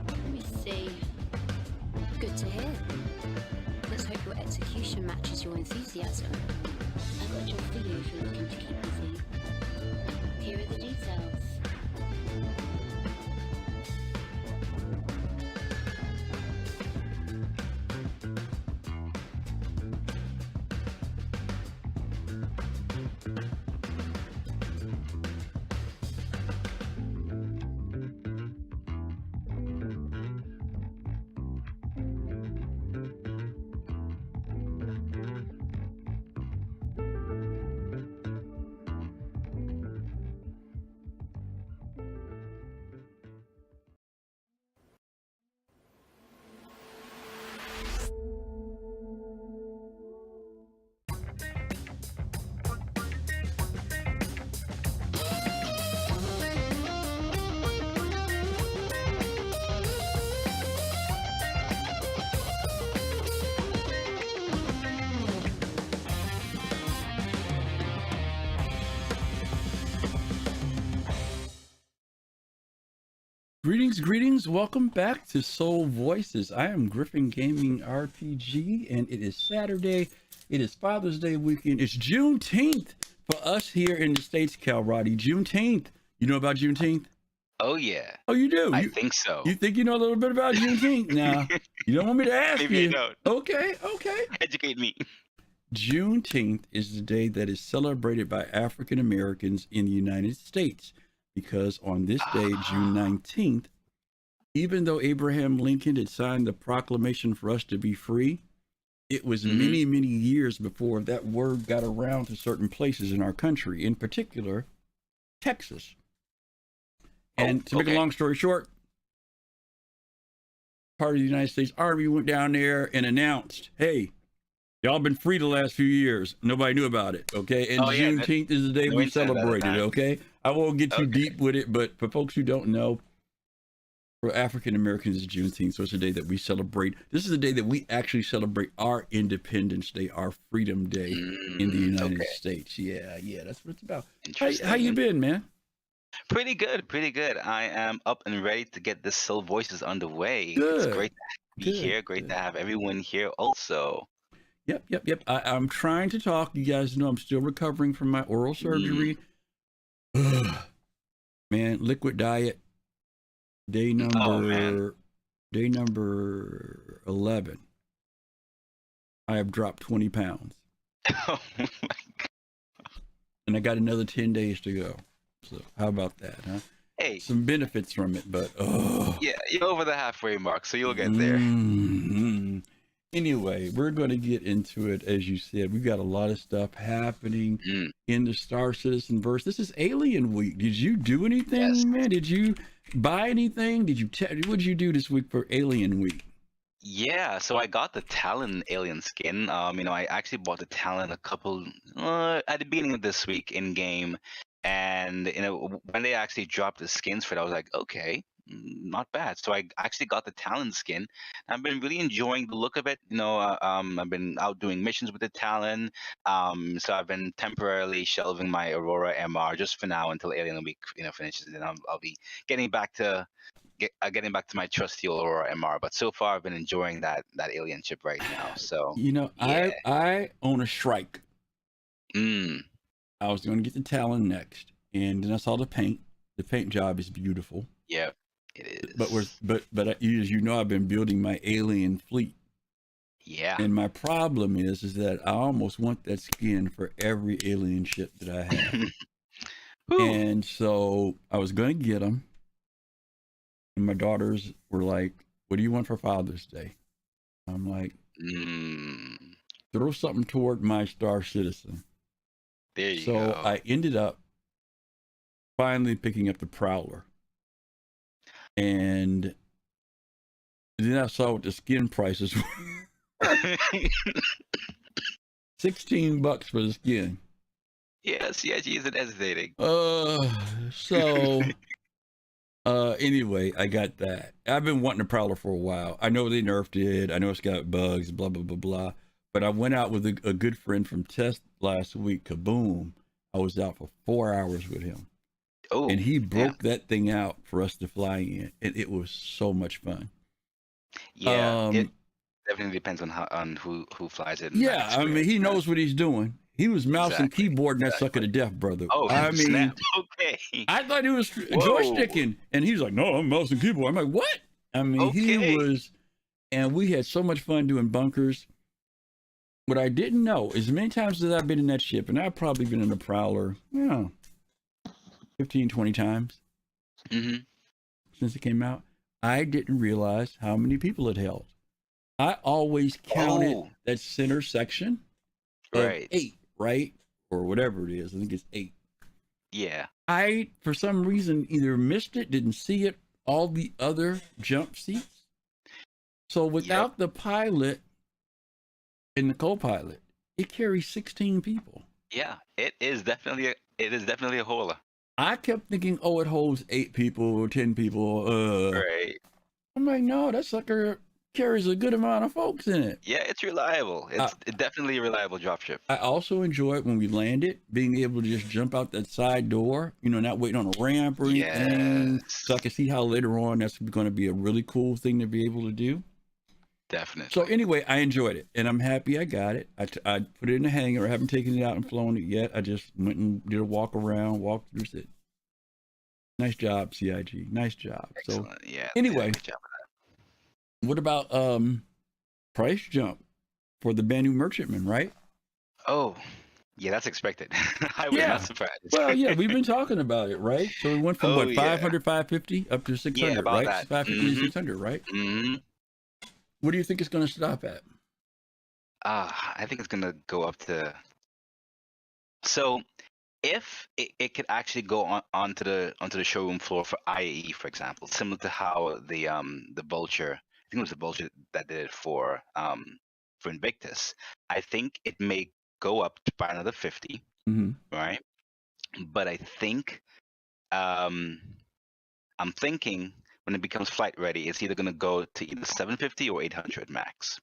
Let me see. Good to hear. Let's hope your execution matches your enthusiasm. I've got a job for you if you're looking to keep busy. Here are the details. Greetings, welcome back to Soul Voices. I am GriffinGamingRPG, and it is Saturday. It is Father's Day weekend. It's Juneteenth for us here in the States, Kalrati. Juneteenth. You know about Juneteenth? Oh, yeah. Oh, you do? I think so. You think you know a little bit about Juneteenth? Now, you don't want me to ask Maybe you. I don't. Okay. Educate me. Juneteenth is the day that is celebrated by African Americans in the United States, because on this day, June 19th, even though Abraham Lincoln had signed the proclamation for us to be free, it was many, many years before that word got around to certain places in our country, in particular, Texas. And to make a long story short, part of the United States Army went down there and announced, hey, y'all been free the last few years. Nobody knew about it, okay? And Juneteenth is the day we celebrate it, okay? I won't get too deep with it, but for folks who don't know, for African Americans, it's Juneteenth, so it's a day that we celebrate. This is the day that we actually celebrate our Independence Day, our Freedom Day in the United States. Yeah, that's what it's about. How you been, man? Pretty good. I am up and ready to get this Soul Voices underway. Good. It's great to be here. Great to have everyone here also. Yep. I'm trying to talk. You guys know I'm still recovering from my oral surgery. Man, liquid diet. Day number 11. I have dropped 20 pounds. Oh my God. And I got another 10 days to go. So how about that, huh? Hey. Some benefits from it, but yeah, you're over the halfway mark, so you'll get there. Anyway, we're going to get into it. As you said, we've got a lot of stuff happening in the Star Citizen verse. This is Alien Week. Did you do anything, man? Did you buy anything? What did you do this week for Alien Week? Yeah, so I got the Talon alien skin. I actually bought the Talon a couple at the beginning of this week in game, and when they actually dropped the skins for it, I was like, okay, not bad. So I actually got the Talon skin. I've been really enjoying the look of it. I've been out doing missions with the Talon. So I've been temporarily shelving my Aurora MR just for now until Alien Week, finishes, and then I'll be getting back to getting back to my trusty Aurora MR. But so far, I've been enjoying that alien ship right now. So yeah. I own a Shrike. Mm. I was going to get the Talon next, and then I saw the paint. The paint job is beautiful. Yeah, it is. But as you know, I've been building my alien fleet. Yeah. And my problem is that I almost want that skin for every alien ship that I have. And so I was going to get them. And my daughters were like, "What do you want for Father's Day?" I'm like, throw something toward my Star Citizen. There you go. So I ended up finally picking up the Prowler. And then I saw what the skin prices were. $16 for the skin. Yes, she isn't hesitating. Anyway, I got that. I've been wanting a Prowler for a while. I know they nerfed it. I know it's got bugs, blah, blah, blah, blah. But I went out with a good friend from Test last week, Kaboom. I was out for 4 hours with him. Oh, and he broke that thing out for us to fly in. And it was so much fun. Yeah, it definitely depends on who flies it. Yeah, I mean, he knows what he's doing. He was mouse and keyboard and that sucker to death, brother. Oh, I mean, snap. Okay. I thought he was joysticking, and he was like, "No, I'm mouse and keyboard." I'm like, "What?" I mean, he was, and we had so much fun doing bunkers. What I didn't know is many times that I've been in that ship, and I've probably been in a Prowler, 15, 20 times since it came out. I didn't realize how many people it held. I always counted that center section of 8, right? Or whatever it is. I think it's 8. Yeah. I, for some reason, either missed it, didn't see it, all the other jump seats. So without the pilot and the co-pilot, it carries 16 people. Yeah, it is definitely a hauler. I kept thinking, it holds 8 people or 10 people. Right. I'm like, no, that sucker carries a good amount of folks in it. Yeah, it's reliable. It's definitely a reliable dropship. I also enjoy it when we land it, being able to just jump out that side door, not waiting on a ramp or anything. So I can see how later on that's going to be a really cool thing to be able to do. Definitely. So anyway, I enjoyed it, and I'm happy I got it. I put it in the hangar. I haven't taken it out and flown it yet. I just went and did a walk around, walked through it. Nice job, CIG. Nice job. Excellent. So yeah. Anyway, good job of what about price jump for the Banu Merchantman, right? Oh, yeah, that's expected. I was not surprised. Well, yeah, we've been talking about it, right? So we went from 500, 550 up to 600, right? That. 550 to 600, right? Mm-hmm. What do you think it's going to stop at? I think it's going to go up to. So, if it could actually go onto the showroom floor for IAE, for example, similar to how the Vulture, I think it was the Vulture that did it for Invictus. I think it may go up by another 50, right? But I think I'm thinking when it becomes flight ready, it's either going to go to either 750 or 800 max.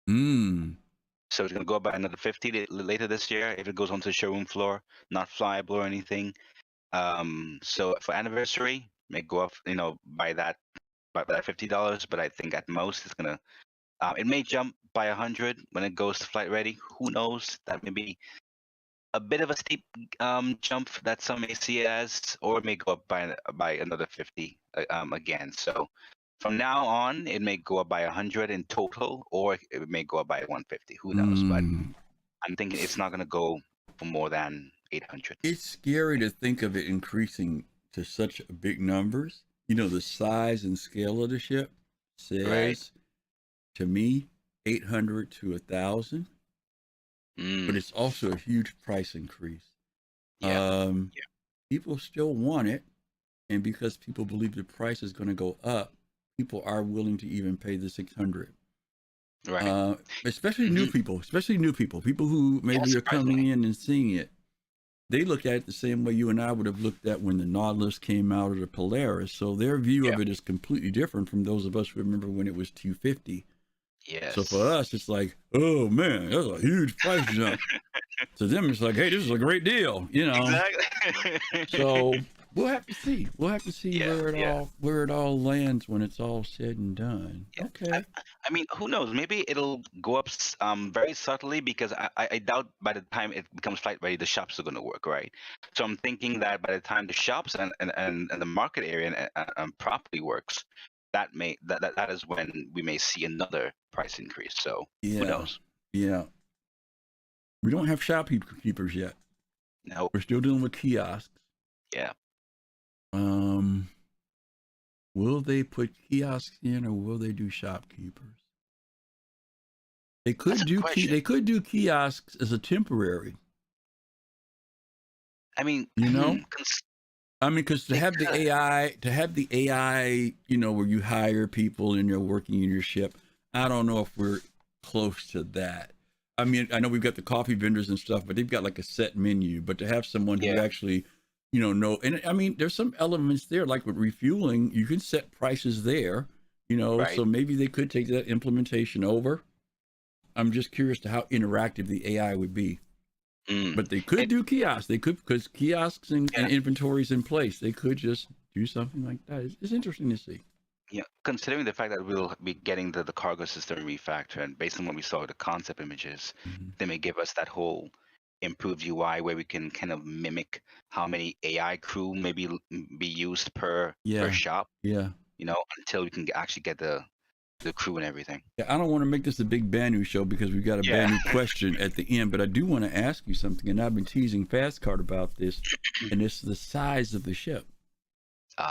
So it's going to go up by another 50 later this year if it goes onto the showroom floor, not flyable or anything. So for anniversary, may go up, by that $50. But I think at most it's gonna, it may jump by 100 when it goes to flight ready. Who knows? That may be a bit of a steep jump that some may see it as, or it may go up by another 50 again. So from now on, it may go up by 100 in total, or it may go up by 150. Who knows? But I'm thinking it's not going to go for more than 800. It's scary to think of it increasing to such big numbers. The size and scale of the ship says to me 800 to 1,000. But it's also a huge price increase. People still want it, and because people believe the price is going to go up, people are willing to even pay the 600. Right. Especially new people, people who maybe are coming in and seeing it. They look at it the same way you and I would have looked at when the Nautilus came out or the Polaris. So their view of it is completely different from those of us who remember when it was 250. Yes. So for us, it's like, oh man, that's a huge price jump. To them, it's like, hey, this is a great deal, Exactly. So We'll have to see. We'll have to see where it all lands when it's all said and done. Yeah. Okay. I mean, who knows? Maybe it'll go up very subtly because I doubt by the time it becomes flight ready, the shops are going to work, right? So I'm thinking that by the time the shops and the market area properly works, that is when we may see another price increase. So who knows? Yeah. We don't have shopkeepers yet. No. We're still dealing with kiosks. Yeah. Will they put kiosks in, or will they do shopkeepers? They could do kiosks as a temporary. I mean, because to have the AI, where you hire people and you're working in your ship, I don't know if we're close to that. I mean, I know we've got the coffee vendors and stuff, but they've got like a set menu. But to have someone who actually, know, and I mean, there's some elements there, like with refueling, you can set prices there, right. So maybe they could take that implementation over. I'm just curious to how interactive the AI would be. But they could do kiosks. They could, because kiosks and inventories in place, they could just do something like that. It's interesting to see. Yeah, considering the fact that we'll be getting the cargo system refactor, and based on what we saw with the concept images, they may give us that whole improved UI where we can kind of mimic how many AI crew maybe be used per shop. Yeah. Until we can actually get the crew and everything. Yeah, I don't want to make this a big Banu show because we've got a Banu question at the end, but I do want to ask you something, and I've been teasing Fastcard about this, and it's the size of the ship.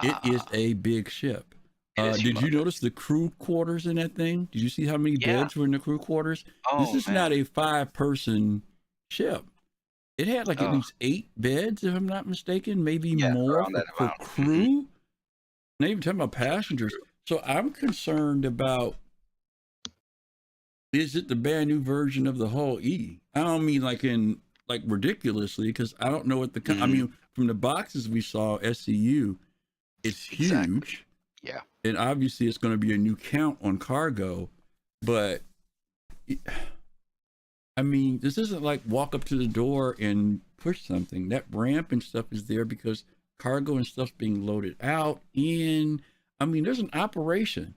It is a big ship. Did you notice the crew quarters in that thing? Did you see how many beds were in the crew quarters? This is not a 5-person ship. It had like at least 8 beds, if I'm not mistaken, maybe more for crew. Not even talking about passengers. So I'm concerned about, is it the brand new version of the Hull E? I don't mean like ridiculously, because I don't know what I mean, from the boxes we saw, SCU, it's huge. Yeah. And obviously it's going to be a new count on cargo, but I mean, this isn't like walk up to the door and push something. That ramp and stuff is there because cargo and stuff's being loaded out in. I mean, there's an operation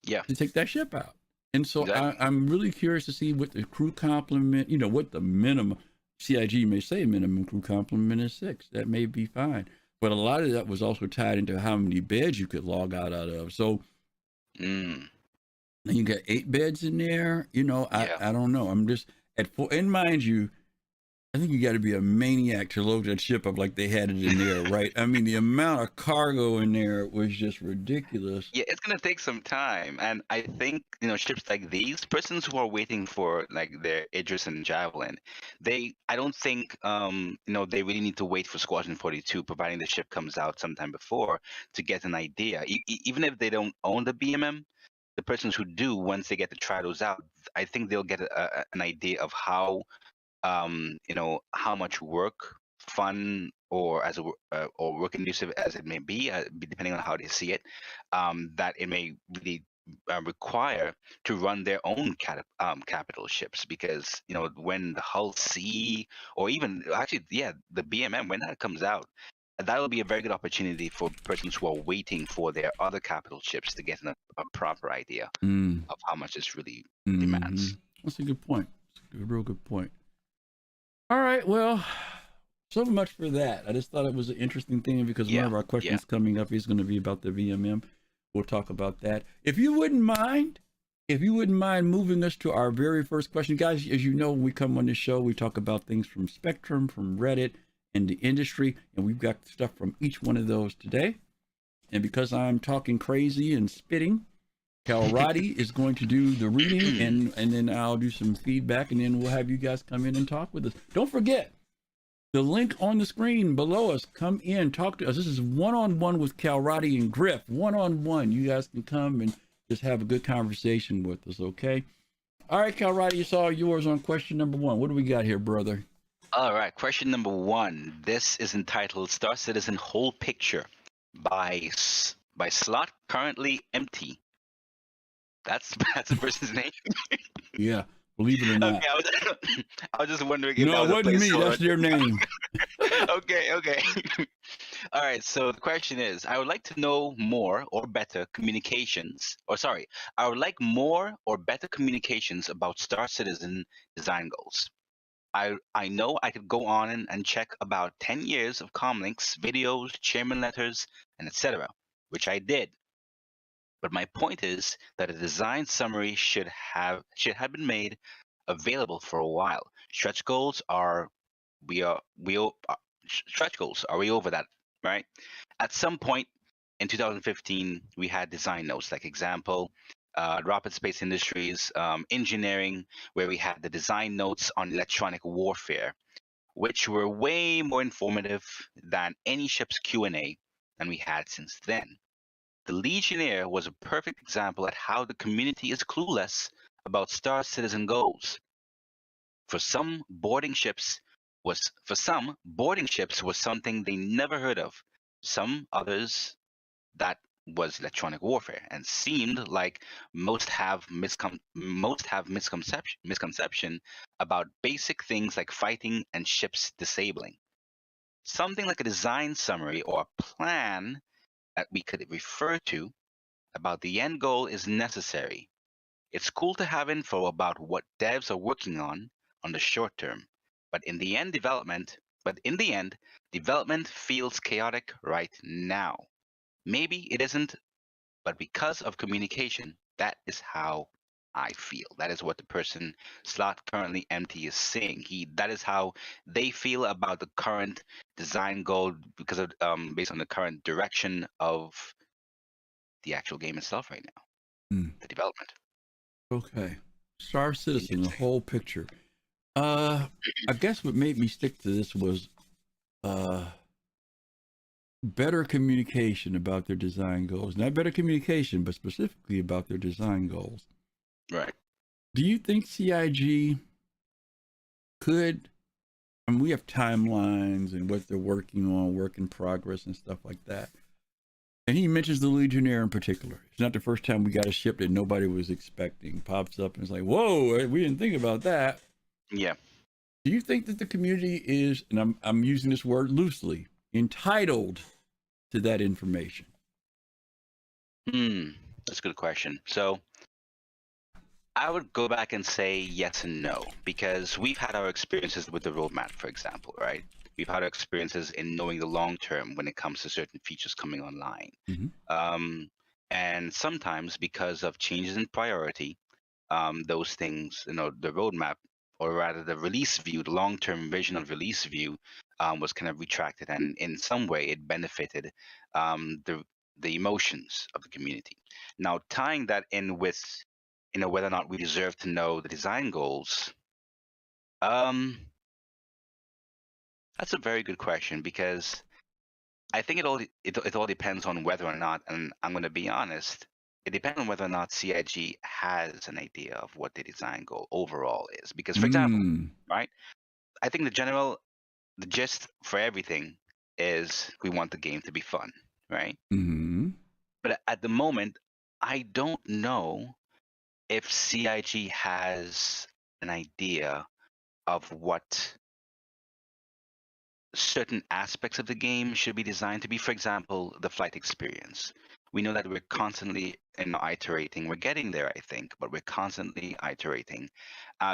to take that ship out. And so I'm really curious to see what the crew complement, what the minimum, CIG may say minimum crew complement is 6. That may be fine. But a lot of that was also tied into how many beds you could log out of. So and you got 8 beds in there. I don't know. I'm just at 4. And mind you, I think you got to be a maniac to load that ship up like they had it in there, right? I mean, the amount of cargo in there was just ridiculous. Yeah, it's gonna take some time, and I think ships like these, persons who are waiting for like their Idris and Javelin, I don't think they really need to wait for Squadron 42, providing the ship comes out sometime before, to get an idea. Even if they don't own the BMM, the persons who do, once they get to try those out, I think they'll get an idea of how how much work, fun, or or work inducive as it may be, depending on how they see it, that it may really require to run their own capital ships, because when the Hull C, or even actually the BMM, when that comes out, that will be a very good opportunity for persons who are waiting for their other capital ships to get a proper idea of how much this really demands. That's a good point. That's a real good point. All right, well, so much for that. I just thought it was an interesting thing because one of our questions coming up is going to be about the VMM. We'll talk about that. If you wouldn't mind moving us to our very first question. Guys, as you know, when we come on this show, we talk about things from Spectrum, from Reddit, and the industry, and we've got stuff from each one of those today. And because I'm talking crazy and spitting, Kalrati is going to do the reading, and then I'll do some feedback, and then we'll have you guys come in and talk with us. Don't forget, the link on the screen below us, come in, talk to us. This is one-on-one with Kalrati and Griff, one-on-one. You guys can come and just have a good conversation with us, okay? All right, Kalrati, it's all yours on question number 1. What do we got here, brother? All right, question number 1. This is entitled Star Citizen Whole Picture by Slot Currently Empty. That's the person's name. Yeah. Believe it or not. Okay, I was just wondering if No, that it was a wasn't me. placeholder. That's their name. Okay. All right. So the question is, I would like to know more or better communications, or sorry, I would like more or better communications about Star Citizen design goals. I know I could go on and check about 10 years of comlinks, videos, chairman letters, and etc., which I did. But my point is that a design summary should have been made available for a while. Stretch goals are stretch goals. Are we over that? Right? At some point in 2015, we had design notes, like example, Rapid Space Industries, engineering, where we had the design notes on electronic warfare, which were way more informative than any ship's Q&A than we had since then. The Legionnaire was a perfect example at how the community is clueless about Star Citizen goals. For some, boarding ships was something they never heard of. Some others, that was electronic warfare, and seemed like most have misconception about basic things like fighting and ships disabling. Something like a design summary or a plan that we could refer to about the end goal is necessary. It's cool to have info about what devs are working on the short term, but in the end, development feels chaotic right now. Maybe it isn't, but because of communication, that is how I feel. That is what the person slot currently empty is saying. That is how they feel about the current design goal because of based on the current direction of the actual game itself right now, the development. Okay. Star Citizen, the whole picture. I guess what made me stick to this was better communication about their design goals. Not better communication, but specifically about their design goals. Right. Do you think CIG could, I mean, we have timelines and what they're working on, work in progress and stuff like that. And he mentions the Legionnaire in particular. It's not the first time we got a ship that nobody was expecting. Pops up and it's like, whoa, we didn't think about that. Yeah. Do you think that the community is, and I'm using this word loosely, entitled to that information? That's a good question. So I would go back and say yes and no, because we've had our experiences with the roadmap, for example, right? We've had our experiences in knowing the long term when it comes to certain features coming online. And sometimes because of changes in priority, those things, the roadmap, or rather the release view, the long-term vision of release view, was kind of retracted, and in some way it benefited the emotions of the community. Now, tying that in with, whether or not we deserve to know the design goals, that's a very good question, because I think it all depends on whether or not, and I'm going to be honest, it depends on whether or not CIG has an idea of what the design goal overall is. Because, for example, right, I think the gist for everything is we want the game to be fun, right? But at the moment, I don't know if CIG has an idea of what certain aspects of the game should be designed to be. For example, the flight experience. We know that we're constantly iterating. We're getting there, I think, but we're constantly iterating.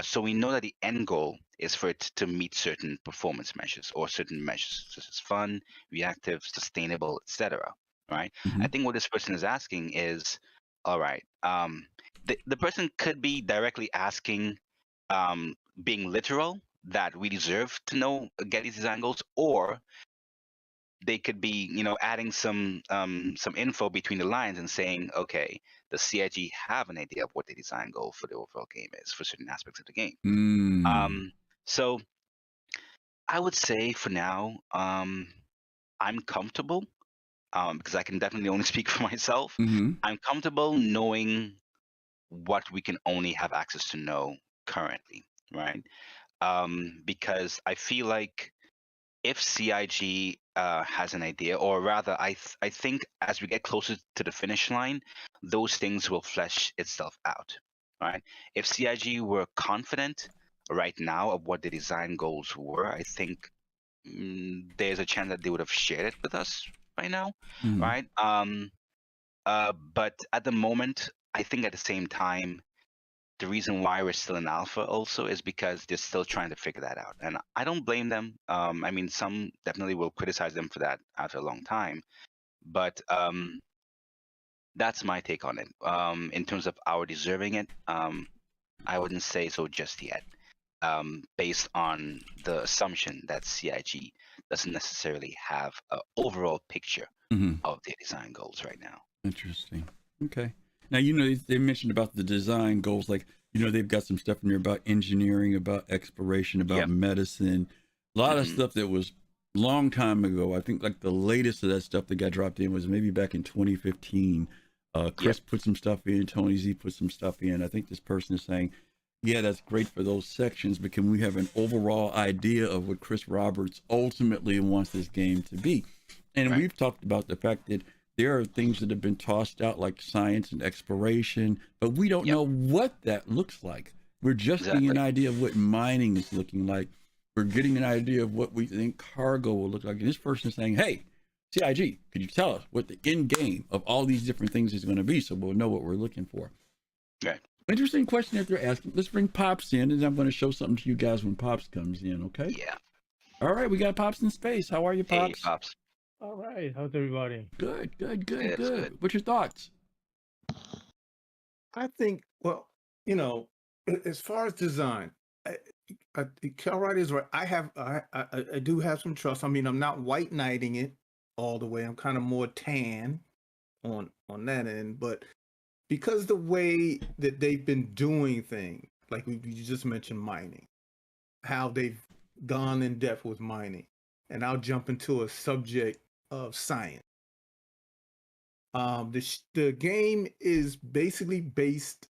So we know that the end goal is for it to meet certain performance measures, or certain measures such as fun, reactive, sustainable, etc. Right? I think what this person is asking is, all right, the person could be directly asking, being literal, that we deserve to know, get these design goals, or they could be, adding some info between the lines and saying, okay, the CIG have an idea of what the design goal for the overall game is for certain aspects of the game. So I would say for now, I'm comfortable, because I can definitely only speak for myself. I'm comfortable knowing what we can only have access to know currently, right? Because I feel like if CIG has an idea, or rather, I think as we get closer to the finish line, those things will flesh itself out. right? If CIG were confident right now of what the design goals were, I think there's a chance that they would have shared it with us by now, right? But at the moment, I think at the same time, the reason why we're still in alpha also is because they're still trying to figure that out, and I don't blame them. I mean, some definitely will criticize them for that after a long time, but that's my take on it. In terms of our deserving it, I wouldn't say so just yet. Based on the assumption that CIG doesn't necessarily have an overall picture of their design goals right now. Interesting. Okay. Now, they mentioned about the design goals, like, they've got some stuff in there about engineering, about exploration, about medicine, a lot of stuff that was long time ago. I think like the latest of that stuff that got dropped in was maybe back in 2015. Chris put some stuff in, Tony Z put some stuff in. I think this person is saying, yeah, that's great for those sections, but can we have an overall idea of what Chris Roberts ultimately wants this game to be? And we've talked about the fact that there are things that have been tossed out like science and exploration, but we don't know what that looks like. We're just getting an idea of what mining is looking like. We're getting an idea of what we think cargo will look like. And this person is saying, hey, CIG, could you tell us what the end game of all these different things is going to be so we'll know what we're looking for? Right. Interesting question that they're asking. Let's bring Pops in, and I'm going to show something to you guys when Pops comes in, okay? Yeah. All right, we got Pops in space. How are you, Pops? Hey, Pops. All right. How's everybody? Good. What's your thoughts? I think, well, as far as design, Kalrati is right. I do have some trust. I mean, I'm not white knighting it all the way. I'm kind of more tan on that end, but because the way that they've been doing things, like you just mentioned mining, how they've gone in depth with mining, and I'll jump into a subject of science. The game is basically based,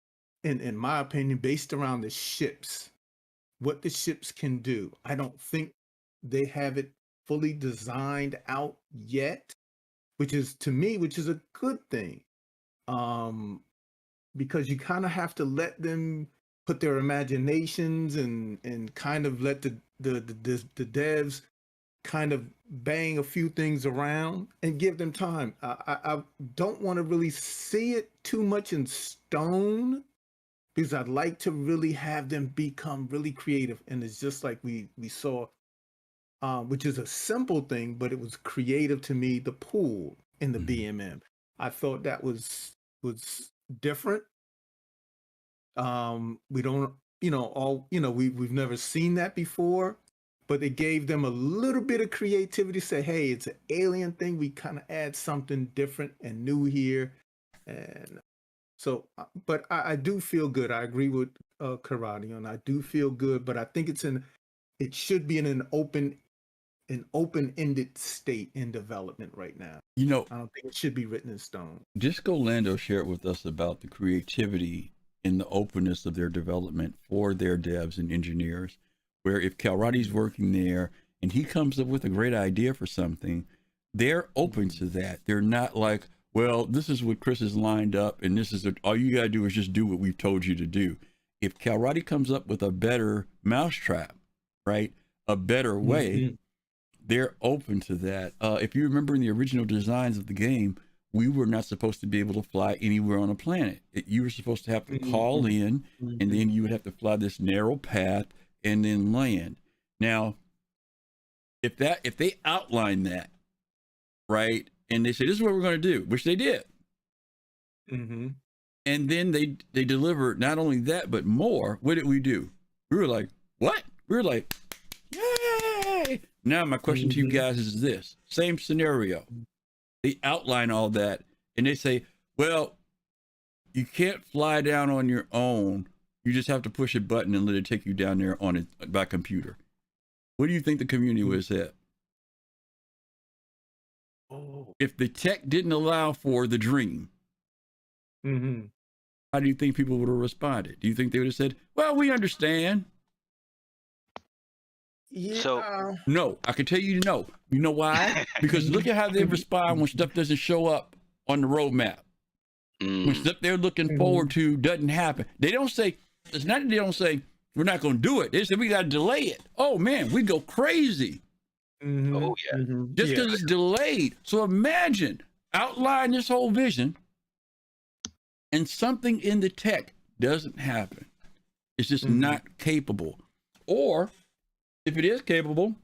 in my opinion, based around the ships, what the ships can do. I don't think they have it fully designed out yet, which is a good thing. Because you kind of have to let them put their imaginations and kind of let the devs kind of bang a few things around and give them time. I don't want to really see it too much in stone, because I'd like to really have them become really creative. And it's just like we saw, which is a simple thing, but it was creative to me, the pool in the BMM. I thought that was different. We don't, we've never seen that before, but it gave them a little bit of creativity to say, hey, it's an alien thing. We kind of add something different and new here. And so, but I do feel good. I agree with Kalrati, and I do feel good, but I think it should be in an open-ended state in development right now. I don't think it should be written in stone. Disco Lando shared with us about the creativity and the openness of their development for their devs and engineers, where if Kalrati's working there and he comes up with a great idea for something, they're open to that. They're not like, well, this is what Chris has lined up, and this is all you got to do is just do what we've told you to do. If Kalrati comes up with a better mousetrap, right, a better way, they're open to that. If you remember in the original designs of the game, we were not supposed to be able to fly anywhere on a planet. You were supposed to have to call in, and then you would have to fly this narrow path and then land. Now, if they outline that, right, and they say, this is what we're going to do, which they did. And then they delivered not only that, but more. What did we do? We were like, what? We were like, yay! Now my question to you guys is this. Same scenario. They outline all that, and they say, well, you can't fly down on your own. You just have to push a button and let it take you down there on it by computer. What do you think the community would have said? If the tech didn't allow for the dream, how do you think people would have responded? Do you think they would have said, well, we understand? Yeah. So no, I can tell you no. You know why? Because look at how they respond when stuff doesn't show up on the roadmap. When stuff they're looking forward to doesn't happen. They don't say, it's not that they don't say, we're not going to do it. They say, we got to delay it. Oh, man, we go crazy. Oh, yeah. Just because it's delayed. So imagine outline this whole vision and something in the tech doesn't happen. It's just not capable. Or if it is capable,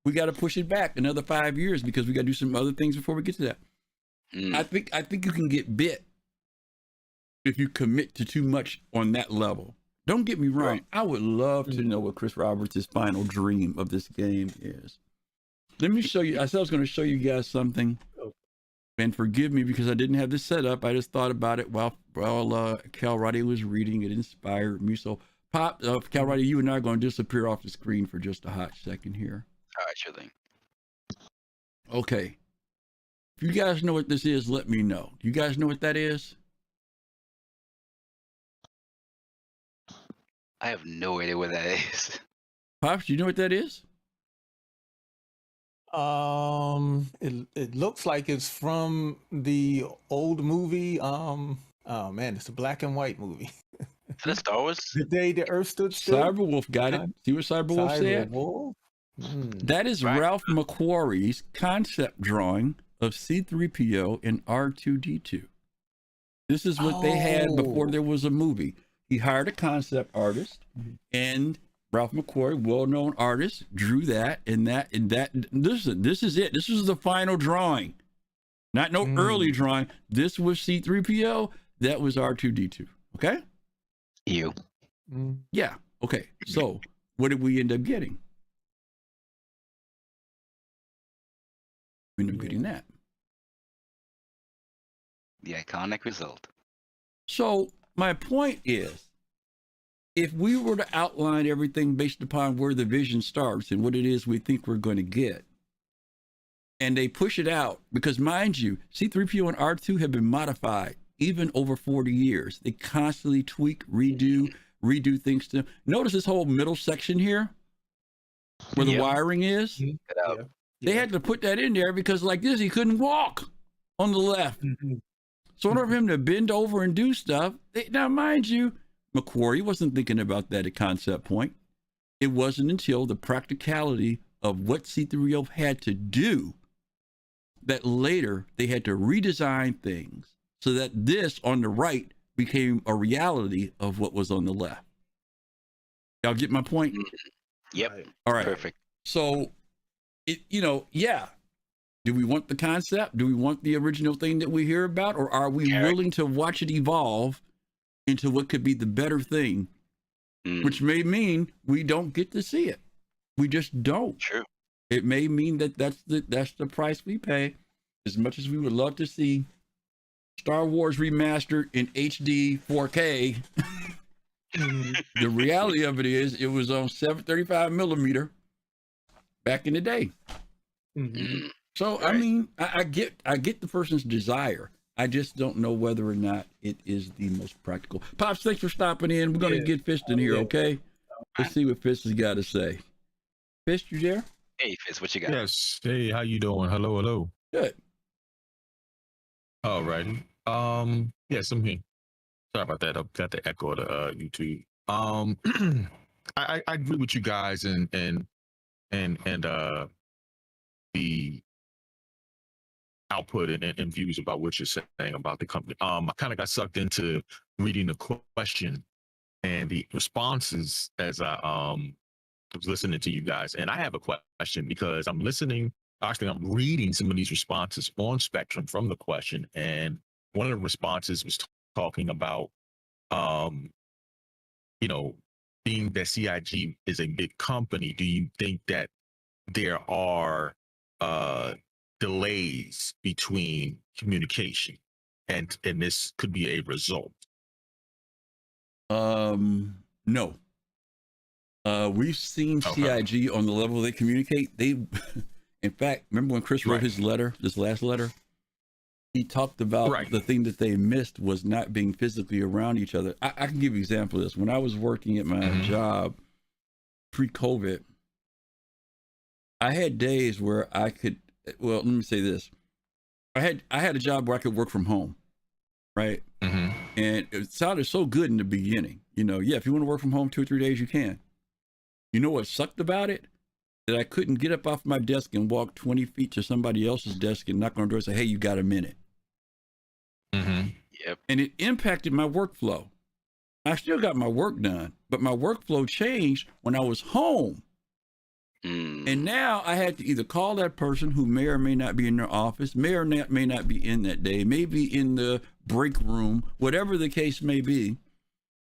we got to push it back another 5 years because we got to do some other things before we get to that. I think you can get bit if you commit to too much on that level. Don't get me wrong. I would love to know what Chris Roberts' final dream of this game is. Let me show you. I said I was going to show you guys something. And forgive me because I didn't have this set up. I just thought about it while Kalrati was reading. It inspired me. So, Kalrati, you and I are going to disappear off the screen for just a hot second here. All right, sure thing. Okay. If you guys know what this is, let me know. You guys know what that is? I have no idea what that is. Pops, you know what that is? It looks like it's from the old movie. Oh man, it's a black and white movie. Is that Star Wars? The Day the Earth Stood Still. Cyberwolf got it. See what Cyberwolf said? That is Ralph McQuarrie's concept drawing of C-3PO and R2-D2. This is what they had before there was a movie. He hired a concept artist, and Ralph McQuarrie, well-known artist, drew that, and listen, this is it. This was the final drawing. Not no early drawing. This was C-3PO. That was R2-D2. Okay? You. Yeah. Okay. So what did we end up getting? We ended up getting that. The iconic result. So my point is, if we were to outline everything based upon where the vision starts and what it is we think we're going to get, and they push it out, because mind you, C-3PO and R2 have been modified even over 40 years. They constantly tweak, redo things to them. Notice this whole middle section here where the wiring is. They had to put that in there because like this, he couldn't walk on the left. So in order for him to bend over and do stuff, now mind you, McQuarrie wasn't thinking about that at concept point. It wasn't until the practicality of what C-3PO had to do that later they had to redesign things so that this on the right became a reality of what was on the left. Y'all get my point? Yep. All right. Perfect. So, do we want the concept? Do we want the original thing that we hear about? Or are we willing to watch it evolve into what could be the better thing? Which may mean we don't get to see it. We just don't. True. It may mean that that's the price we pay. As much as we would love to see Star Wars remastered in HD 4K, the reality of it is it was on 735 millimeter back in the day. So right. I mean, I get the person's desire. I just don't know whether or not it is the most practical. Pops, thanks for stopping in. We're gonna get Fist in here, okay? Let's see what Fist has got to say. Fist, you there? Hey, Fist, what you got? Yes. Hey, how you doing? Hello. Good. All righty. Yes, I'm here. Sorry about that. I've got the echo of the YouTube. I agree with you guys and the output and views about what you're saying about the company. I kind of got sucked into reading the question and the responses as I was listening to you guys. And I have a question because I'm reading some of these responses on Spectrum from the question. And one of the responses was talking about, being that CIG is a big company, do you think that there are delays between communication and this could be a result? No. We've seen CIG on the level they communicate. In fact, remember when Chris wrote his letter, this last letter? He talked about the thing that they missed was not being physically around each other. I can give you an example of this. When I was working at my job pre-COVID, I had days where I could, well, let me say this. I had a job where I could work from home. right? Mm-hmm. And it sounded so good in the beginning. Yeah, if you want to work from home 2 or 3 days, you can. You know what sucked about it? That I couldn't get up off my desk and walk 20 feet to somebody else's desk and knock on the door and say, hey, you got a minute? Mm-hmm. Yep. And it impacted my workflow. I still got my work done, but my workflow changed when I was home. And now I had to either call that person who may or may not be in their office, may or may not be in that day, maybe in the break room, whatever the case may be.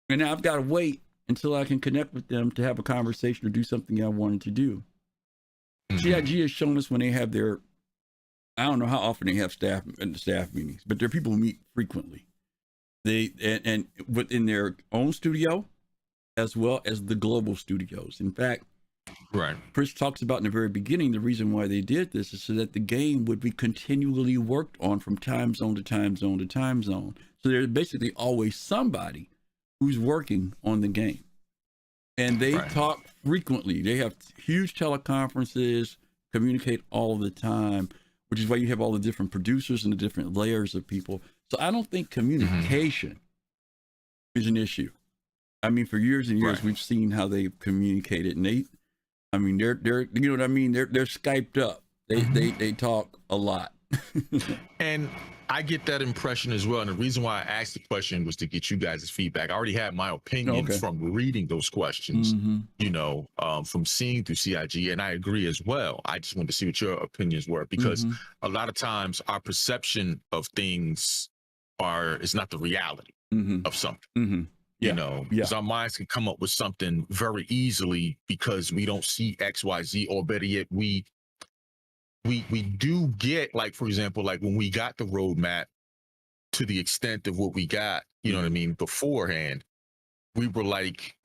And now I've got to wait until I can connect with them to have a conversation or do something I wanted to do. CIG has shown us when they have their, I don't know how often they have staff meetings, but their people meet frequently. And within their own studio, as well as the global studios. In fact, right. Chris talks about in the very beginning, the reason why they did this is so that the game would be continually worked on from time zone to time zone to time zone. So there's basically always somebody who's working on the game. And they talk frequently. They have huge teleconferences, communicate all the time, which is why you have all the different producers and the different layers of people. So I don't think communication is an issue. I mean, for years and years, we've seen how they've communicated, and they're you know what I mean? They're Skyped up. They talk a lot. And I get that impression as well. And the reason why I asked the question was to get you guys' feedback. I already had my opinion from reading those questions, from seeing through CIG. And I agree as well. I just wanted to see what your opinions were, because a lot of times our perception of things is not the reality of something. Because our minds can come up with something very easily because we don't see X, Y, Z, or better yet, we do get, like, for example, like when we got the roadmap to the extent of what we got, you know what I mean, beforehand, we were like,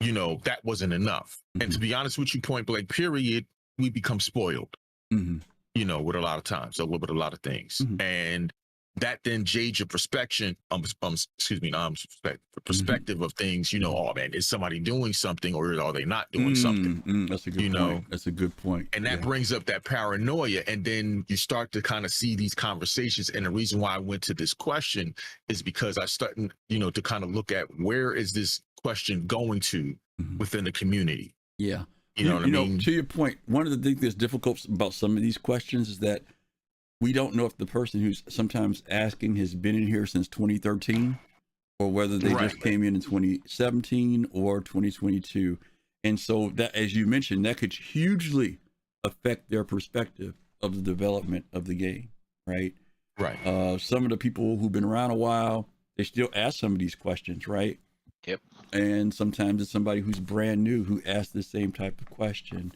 that wasn't enough. And to be honest with you, point blank, period, we become spoiled, with a lot of times, with a lot of things. And that then jades your perspective, perspective of things, oh man, is somebody doing something or are they not doing something? That's a good point. That's a good point. And that brings up that paranoia. And then you start to kind of see these conversations. And the reason why I went to this question is because I started, to kind of look at where is this question going to within the community? Yeah. You know what I mean? To your point, one of the things that's difficult about some of these questions is that we don't know if the person who's sometimes asking has been in here since 2013 or whether they just came in 2017 or 2022. And so that, as you mentioned, that could hugely affect their perspective of the development of the game, right? Right. Some of the people who've been around a while, they still ask some of these questions, right? Yep. And sometimes it's somebody who's brand new who asks the same type of question.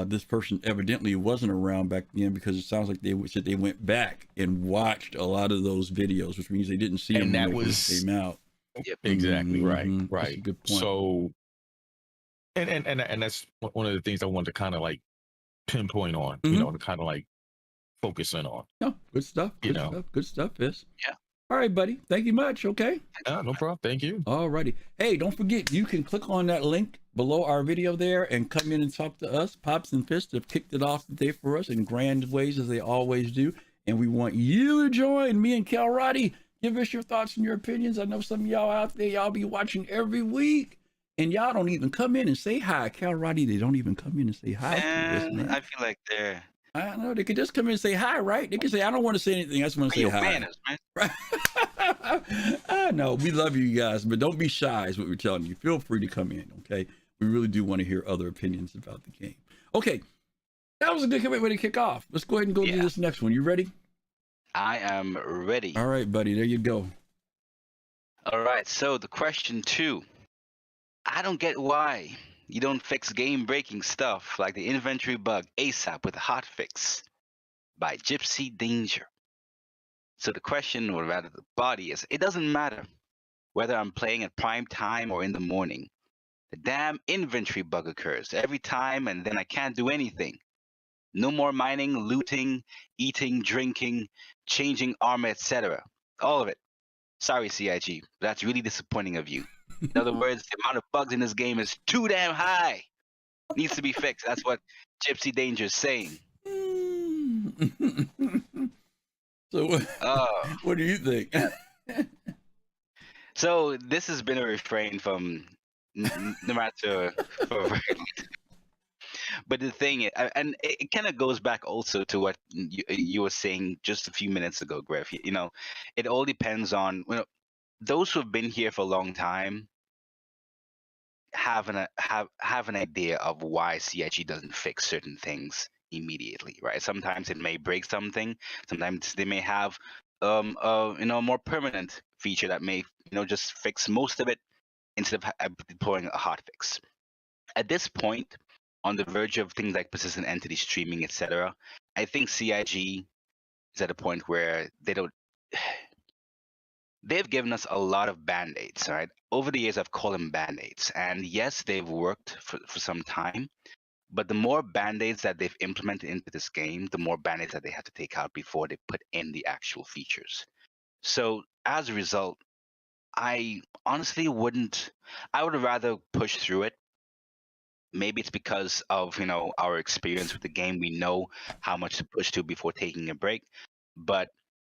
This person evidently wasn't around back then, because it sounds like they went back and watched a lot of those videos, which means they didn't see them when they came out. Yep. Exactly. Right. That's a good point. So, and that's one of the things I wanted to kind of like pinpoint on, to kind of like focus in on. No, good stuff. Good stuff, Fizz. Yeah. All right, buddy. Thank you much. Okay. No problem. Thank you. All righty. Hey, don't forget, you can click on that link below our video there and come in and talk to us. Pops and Fists have kicked it off today for us in grand ways, as they always do. And we want you to join me and Kalrati. Give us your thoughts and your opinions. I know some of y'all out there, y'all be watching every week, and y'all don't even come in and say hi. Kalrati, they don't even come in and say hi to us, man. I feel like they're... I don't know. They could just come in and say hi, right? They could say, I don't want to say anything. I just want to say hi. Manners, man. Right. I know. We love you guys, but don't be shy is what we're telling you. Feel free to come in, okay? We really do want to hear other opinions about the game. Okay. That was a good way to kick off. Let's go ahead and go to this next one. You ready? I am ready. All right, buddy. There you go. All right. So the question 2. I don't get why you don't fix game-breaking stuff like the inventory bug ASAP with a hotfix by Gypsy Danger. So the question, or rather the body, is it doesn't matter whether I'm playing at prime time or in the morning. The damn inventory bug occurs every time, and then I can't do anything. No more mining, looting, eating, drinking, changing armor, etc. All of it. Sorry, CIG, but that's really disappointing of you. In other words, the amount of bugs in this game is too damn high. Needs to be fixed. That's what Gypsy Danger is saying. So, what do you think? So this has been a refrain from no matter for a very long time. But the thing is, and it kind of goes back also to what you were saying just a few minutes ago, Griff. You know, it all depends on those who have been here for a long time have an idea of why CIG doesn't fix certain things immediately, right? Sometimes it may break something. Sometimes they may have a more permanent feature that may just fix most of it instead of deploying a hotfix. At this point, on the verge of things like persistent entity streaming, etc., I think CIG is at a point where they've given us a lot of band-aids, right? Over the years, I've called them band-aids. And yes, they've worked for some time, but the more band-aids that they've implemented into this game, the more band-aids that they have to take out before they put in the actual features. So as a result, I honestly I would rather push through it. Maybe it's because of our experience with the game. We know how much to push to before taking a break, but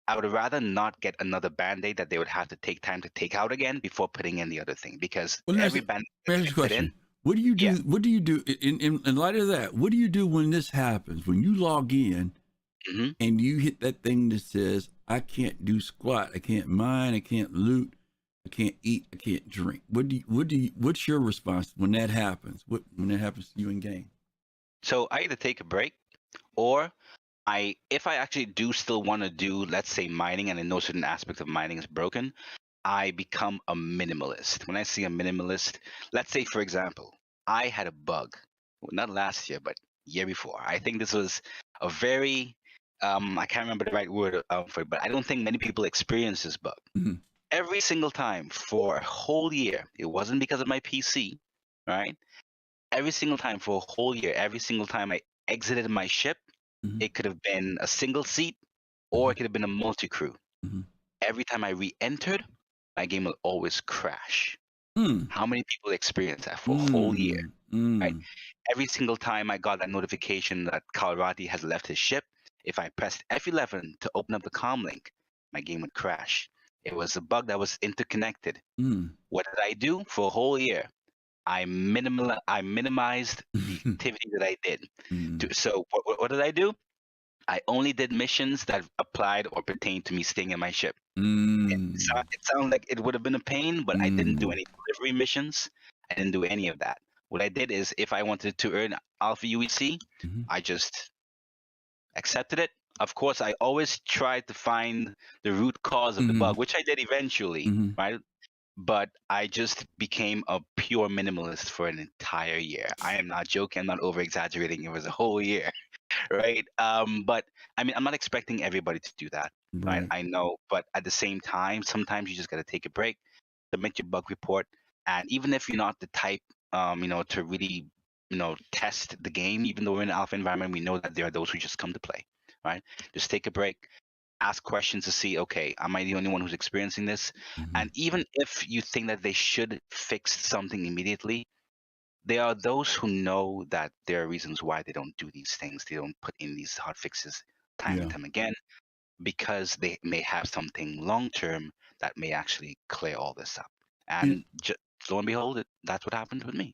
I would rather not get another band-aid that they would have to take time to take out again before putting in the other thing, because every band-aid that they put in. What do you do? Yeah. What do you do in light of that? What do you do when this happens? When you log in and you hit that thing that says, "I can't do squat, I can't mine, I can't loot, I can't eat, I can't drink." What's your response when that happens? When that happens to you in game? So I either take a break, or if I actually do still want to do, let's say, mining, and I know certain aspects of mining is broken, I become a minimalist. When I see a minimalist, let's say, for example, I had a bug, not last year, but year before. I think this was a very, I can't remember the right word for it, but I don't think many people experience this bug. Mm-hmm. Every single time for a whole year, it wasn't because of my PC, right? Every single time for a whole year, every single time I exited my ship, it could have been a single seat, or it could have been a multi-crew. Every time I re-entered, my game will always crash. How many people experience that for a whole year? Right? Every single time I got that notification that Kalrati has left his ship, if I pressed F11 to open up the comm link, my game would crash. It was a bug that was interconnected. What did I do for a whole year? I minimized the activity that I did. So what did I do? I only did missions that applied or pertained to me staying in my ship. It sounds like it would have been a pain, but I didn't do any delivery missions. I didn't do any of that. What I did is, if I wanted to earn Alpha UEC, I just accepted it. Of course, I always tried to find the root cause of the bug, which I did eventually, right? But I just became a pure minimalist for an entire year. I am not joking. I'm not over-exaggerating. It was a whole year, right? But I mean, I'm not expecting everybody to do that, right? I know, but at the same time, sometimes you just got to take a break, submit your bug report, and even if you're not the type, to really, test the game, even though we're in an alpha environment, we know that there are those who just come to play, right? Just take a break. Ask questions to see, okay, am I the only one who's experiencing this? And even if you think that they should fix something immediately, there are those who know that there are reasons why they don't do these things. They don't put in these hot fixes time and time again, because they may have something long-term that may actually clear all this up. And just, lo and behold, that's what happened with me.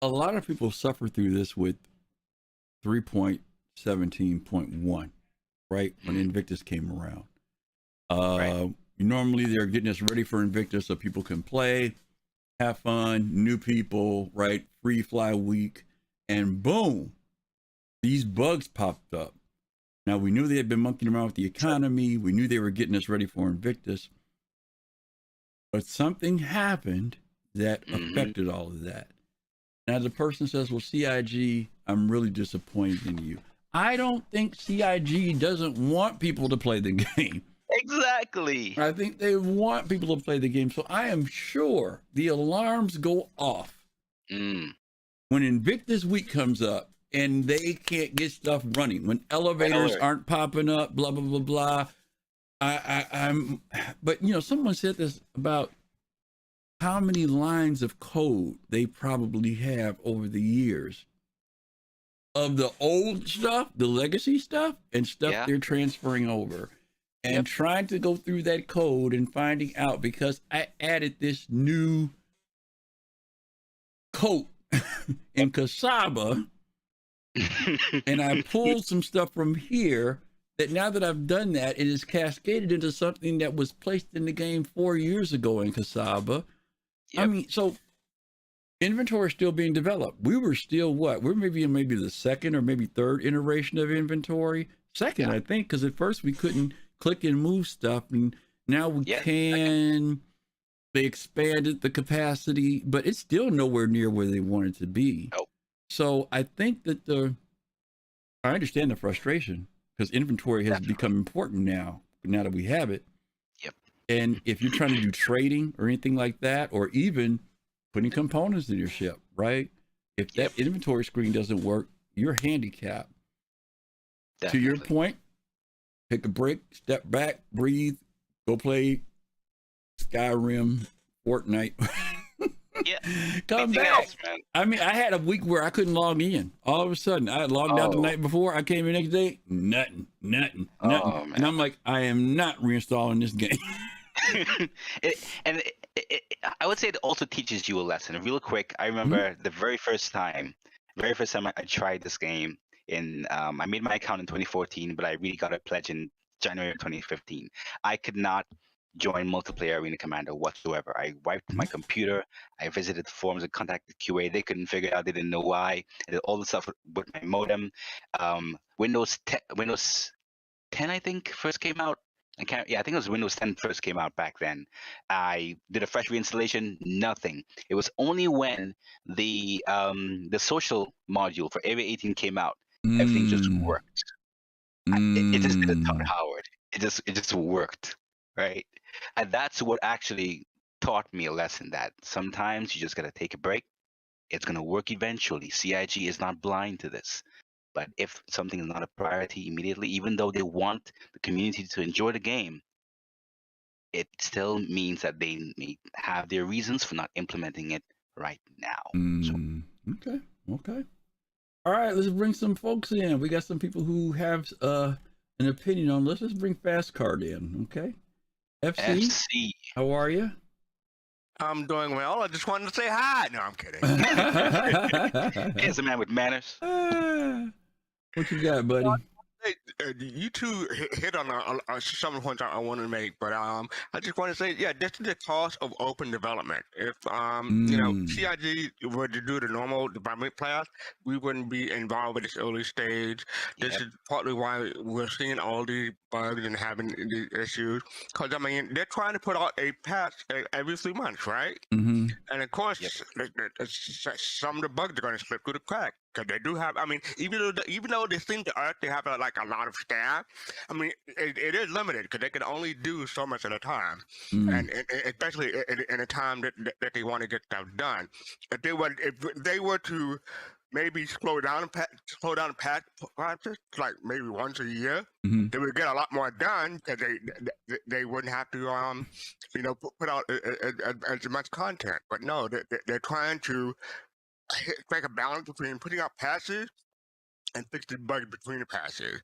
A lot of people suffer through this with 3.17.1. right, when Invictus came around. Normally they're getting us ready for Invictus so people can play, have fun, new people, right, free fly week, and boom, these bugs popped up. Now, we knew they had been monkeying around with the economy. We knew they were getting us ready for Invictus. But something happened that affected all of that. Now, the person says, well, CIG, I'm really disappointed in you. I don't think CIG doesn't want people to play the game. Exactly. I think they want people to play the game. So I am sure the alarms go off when Invictus Week comes up and they can't get stuff running, when elevators aren't popping up, blah, blah, blah, blah. But, someone said this about how many lines of code they probably have over the years of the old stuff, the legacy stuff, and stuff they're transferring over. and trying to go through that code and finding out, because I added this new coat in Kasaba and I pulled some stuff from here that now that I've done that, it is cascaded into something that was placed in the game 4 years ago in Kasaba. I mean, so inventory is still being developed. We were still we're maybe the second or maybe third iteration of inventory. Second, I think, because at first we couldn't click and move stuff, and now we can. They expanded the capacity, but it's still nowhere near where they want it to be. Nope. So I think that I understand the frustration, because inventory has become important now that we have it. Yep. And if you're trying to do trading or anything like that, or even putting components in your ship, right? If that inventory screen doesn't work, you're handicapped. Definitely. To your point, take a break, step back, breathe, go play Skyrim, Fortnite. Come back. Else, man. I mean, I had a week where I couldn't log in. All of a sudden, I had logged out the night before. I came in the next day, nothing. And I'm like, I am not reinstalling this game. I would say it also teaches you a lesson. Real quick, I remember the very first time I tried this game. I made my account in 2014, but I really got a pledge in January of 2015. I could not join multiplayer Arena Commander whatsoever. I wiped my computer. I visited the forums and contacted QA. They couldn't figure it out. They didn't know why. I did all the stuff with my modem. Windows 10, I think, first came out. I think it was Windows 10 first came out back then. I did a fresh reinstallation. Nothing. It was only when the social module for Area 18 came out, everything just worked. It just didn't taught Howard. It just worked, right? And that's what actually taught me a lesson, that sometimes you just gotta take a break. It's gonna work eventually. CIG is not blind to this. But if something is not a priority immediately, even though they want the community to enjoy the game, it still means that they may have their reasons for not implementing it right now. Okay. All right, let's bring some folks in. We got some people who have an opinion on this. Let's bring Fast Card in, okay? FC, how are you? I'm doing well. I just wanted to say hi. No, I'm kidding. Here's a man with manners. What you got, buddy? You two hit on some points I wanted to make, but I just want to say, this is the cost of open development. If CIG were to do the normal development path, we wouldn't be involved with this early stage. This is partly why we're seeing all these bugs and having these issues. Because I mean, they're trying to put out a patch every 3 months, right? And of course, some of the bugs are going to slip through the crack. Because they do have, I mean, even though they seem to they have like a lot of staff, I mean, it is limited because they can only do so much at a time, and especially in a time that they want to get stuff done. If they were to maybe slow down the patch process, like maybe once a year, they would get a lot more done because they wouldn't have to put out as much content. But no, they're trying to strike a balance between putting out patches and fixing bugs between the patches.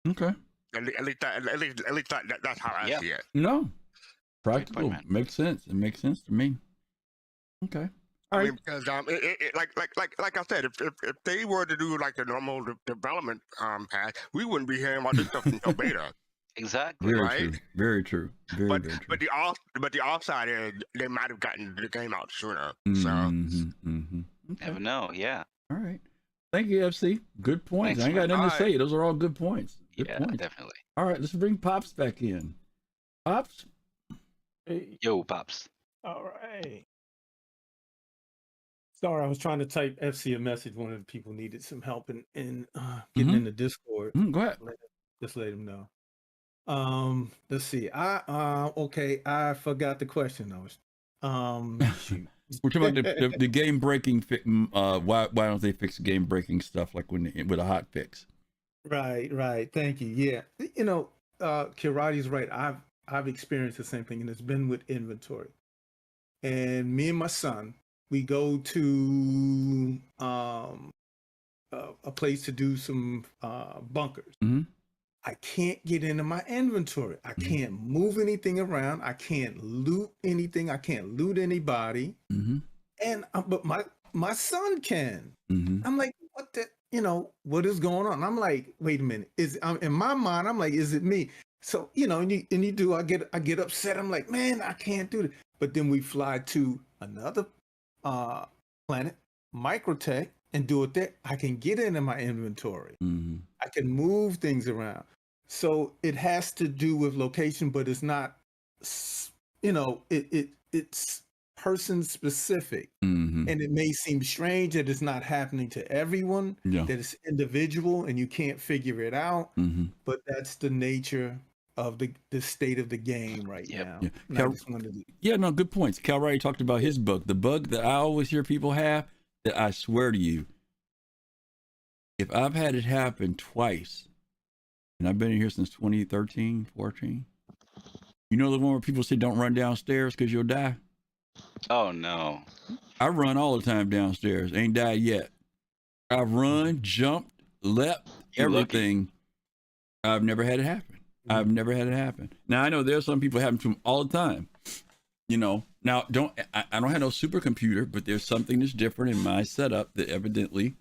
Okay. At least that's how I see it. No, practical. Makes sense. It makes sense to me. Okay. I mean, because like I said, if they were to do like the normal development patch, we wouldn't be hearing about this stuff until beta. Exactly. Very true. Very true. But the offside is they might have gotten the game out sooner. So Okay. Never know. Yeah. All right. Thank you, FC. Good points. I ain't got nothing to say. Those are all good points. Good points. Definitely. All right, let's bring Pops back in. Pops. Hey. Yo, Pops. All right. Sorry, I was trying to type FC a message. One of the people needed some help in getting in the Discord. Go ahead. Just let him know. Let's see. I forgot the question. Shoot. We're talking about the game breaking. Why don't they fix game breaking stuff like with a hot fix? Right. Thank you. Yeah, Kalrati's right. I've experienced the same thing, and it's been with inventory. And me and my son, we go to a place to do some bunkers. I can't get into my inventory. I can't move anything around. I can't loot anything. I can't loot anybody. And but my son can. I'm like, what the, what is going on? I'm like, wait a minute. In my mind, I'm like, is it me? So, and you do, I get upset. I'm like, man, I can't do it. But then we fly to another planet, Microtech, and do it there. I can get into my inventory. I can move things around. So it has to do with location, but it's not, it's person specific. And it may seem strange that it's not happening to everyone, that it's individual and you can't figure it out. But that's the nature of the state of the game right now. No, good points. Kalrati talked about his bug. The bug that I always hear people have, that I swear to you, if I've had it happen twice, and I've been in here since 2013, 14, you know the one where people say don't run downstairs because you'll die? Oh, no. I run all the time downstairs. Ain't died yet. I've run, jumped, leapt, everything. I've never had it happen. I've never had it happen. Now, I know there's some people happen to them all the time. Now, I don't have no supercomputer, but there's something that's different in my setup that evidently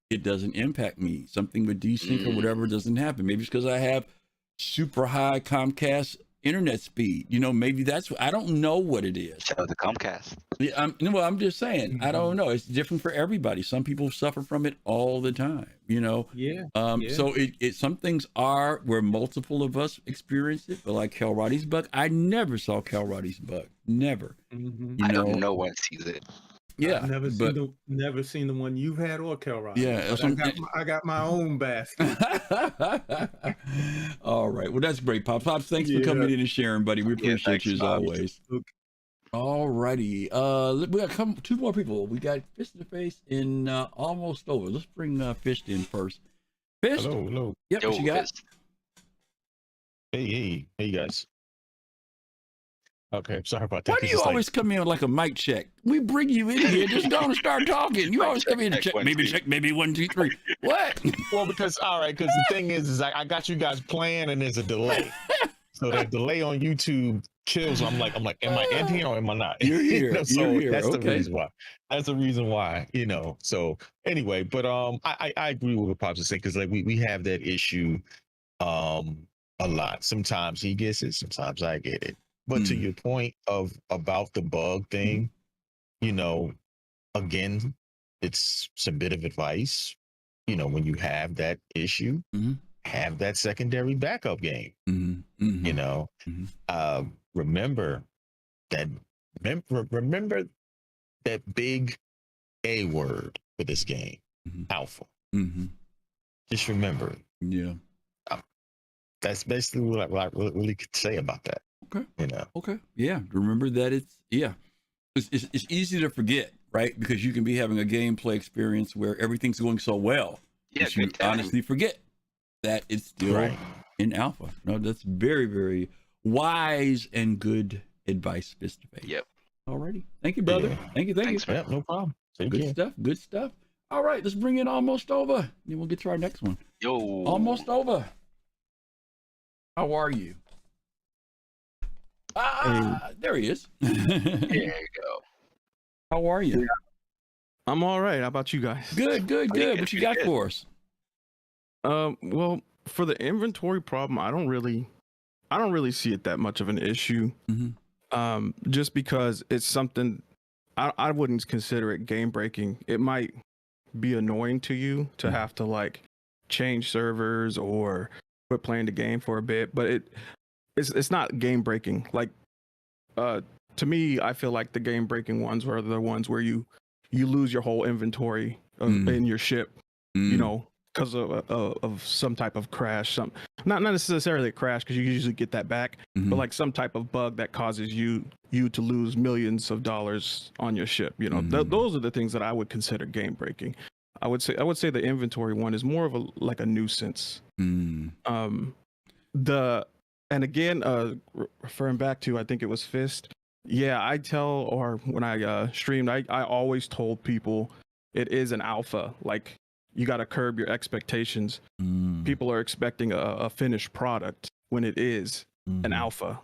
it doesn't impact me. Something with desync or whatever doesn't happen. Maybe it's because I have super high Comcast internet speed. Maybe that's, I don't know what it is. Shout out to Comcast. Yeah, I'm just saying, I don't know. It's different for everybody. Some people suffer from it all the time, So some things are where multiple of us experience it, but like Kalrati's bug, I never saw Kalrati's bug. Never. I don't know what sees it. Yeah, I've never seen the one you've had or Kalrati. Yeah, I got my own basket. All right, well that's great, Pops. Thanks for coming in and sharing, buddy. We appreciate you as always. Okay. All righty, we got two more people. We got Fist in the Face and Almost Over. Let's bring Fist in first. Fist. Hello. Yep. What you got? Fist. Hey, guys. Okay, sorry about that. Why do you always come in with like a mic check? We bring you in here, just go and start talking. You always come in and check, maybe 1, 2, 3. What? Well, because the thing is I got you guys playing and there's a delay. So that delay on YouTube kills. I'm like, am I in here or am I not? You're here. You're here. That's the reason why. That's the reason why, So anyway, but I agree with what Pops is saying, because like we have that issue a lot. Sometimes he gets it, sometimes I get it. But to your point about the bug thing, again, it's some bit of advice. When you have that issue, have that secondary backup game. Remember that big A word for this game, alpha. Just remember it. Yeah. That's basically what I really could say about that. Okay. Okay. Yeah. Remember that it's easy to forget, right? Because you can be having a gameplay experience where everything's going so well that you honestly forget that it's still in alpha. No, that's very, very wise and good advice, Fist to Face. Yep. Alrighty. Thank you, brother. Yeah. Thank you. Thanks, Yeah, no problem. Good stuff. All right, let's bring in Almost Over. Then we'll get to our next one. Yo. Almost Over. How are you? There he is. There you go. How are you? I'm all right. How about you guys? Good. What you got for us? Well, for the inventory problem, I don't really see it that much of an issue. Just because it's something I wouldn't consider it game breaking. It might be annoying to you to have to like change servers or quit playing the game for a bit, but it's not game breaking. Like to me, I feel like the game breaking ones were the ones where you lose your whole inventory in your ship, because of some type of crash. Not necessarily a crash, because you usually get that back, but like some type of bug that causes you to lose millions of dollars on your ship. Those are the things that I would consider game breaking. I would say the inventory one is more of a nuisance. And again, referring back to, I think it was Fist. Yeah, when I streamed, I always told people it is an alpha. Like, you got to curb your expectations. People are expecting a finished product when it is an alpha.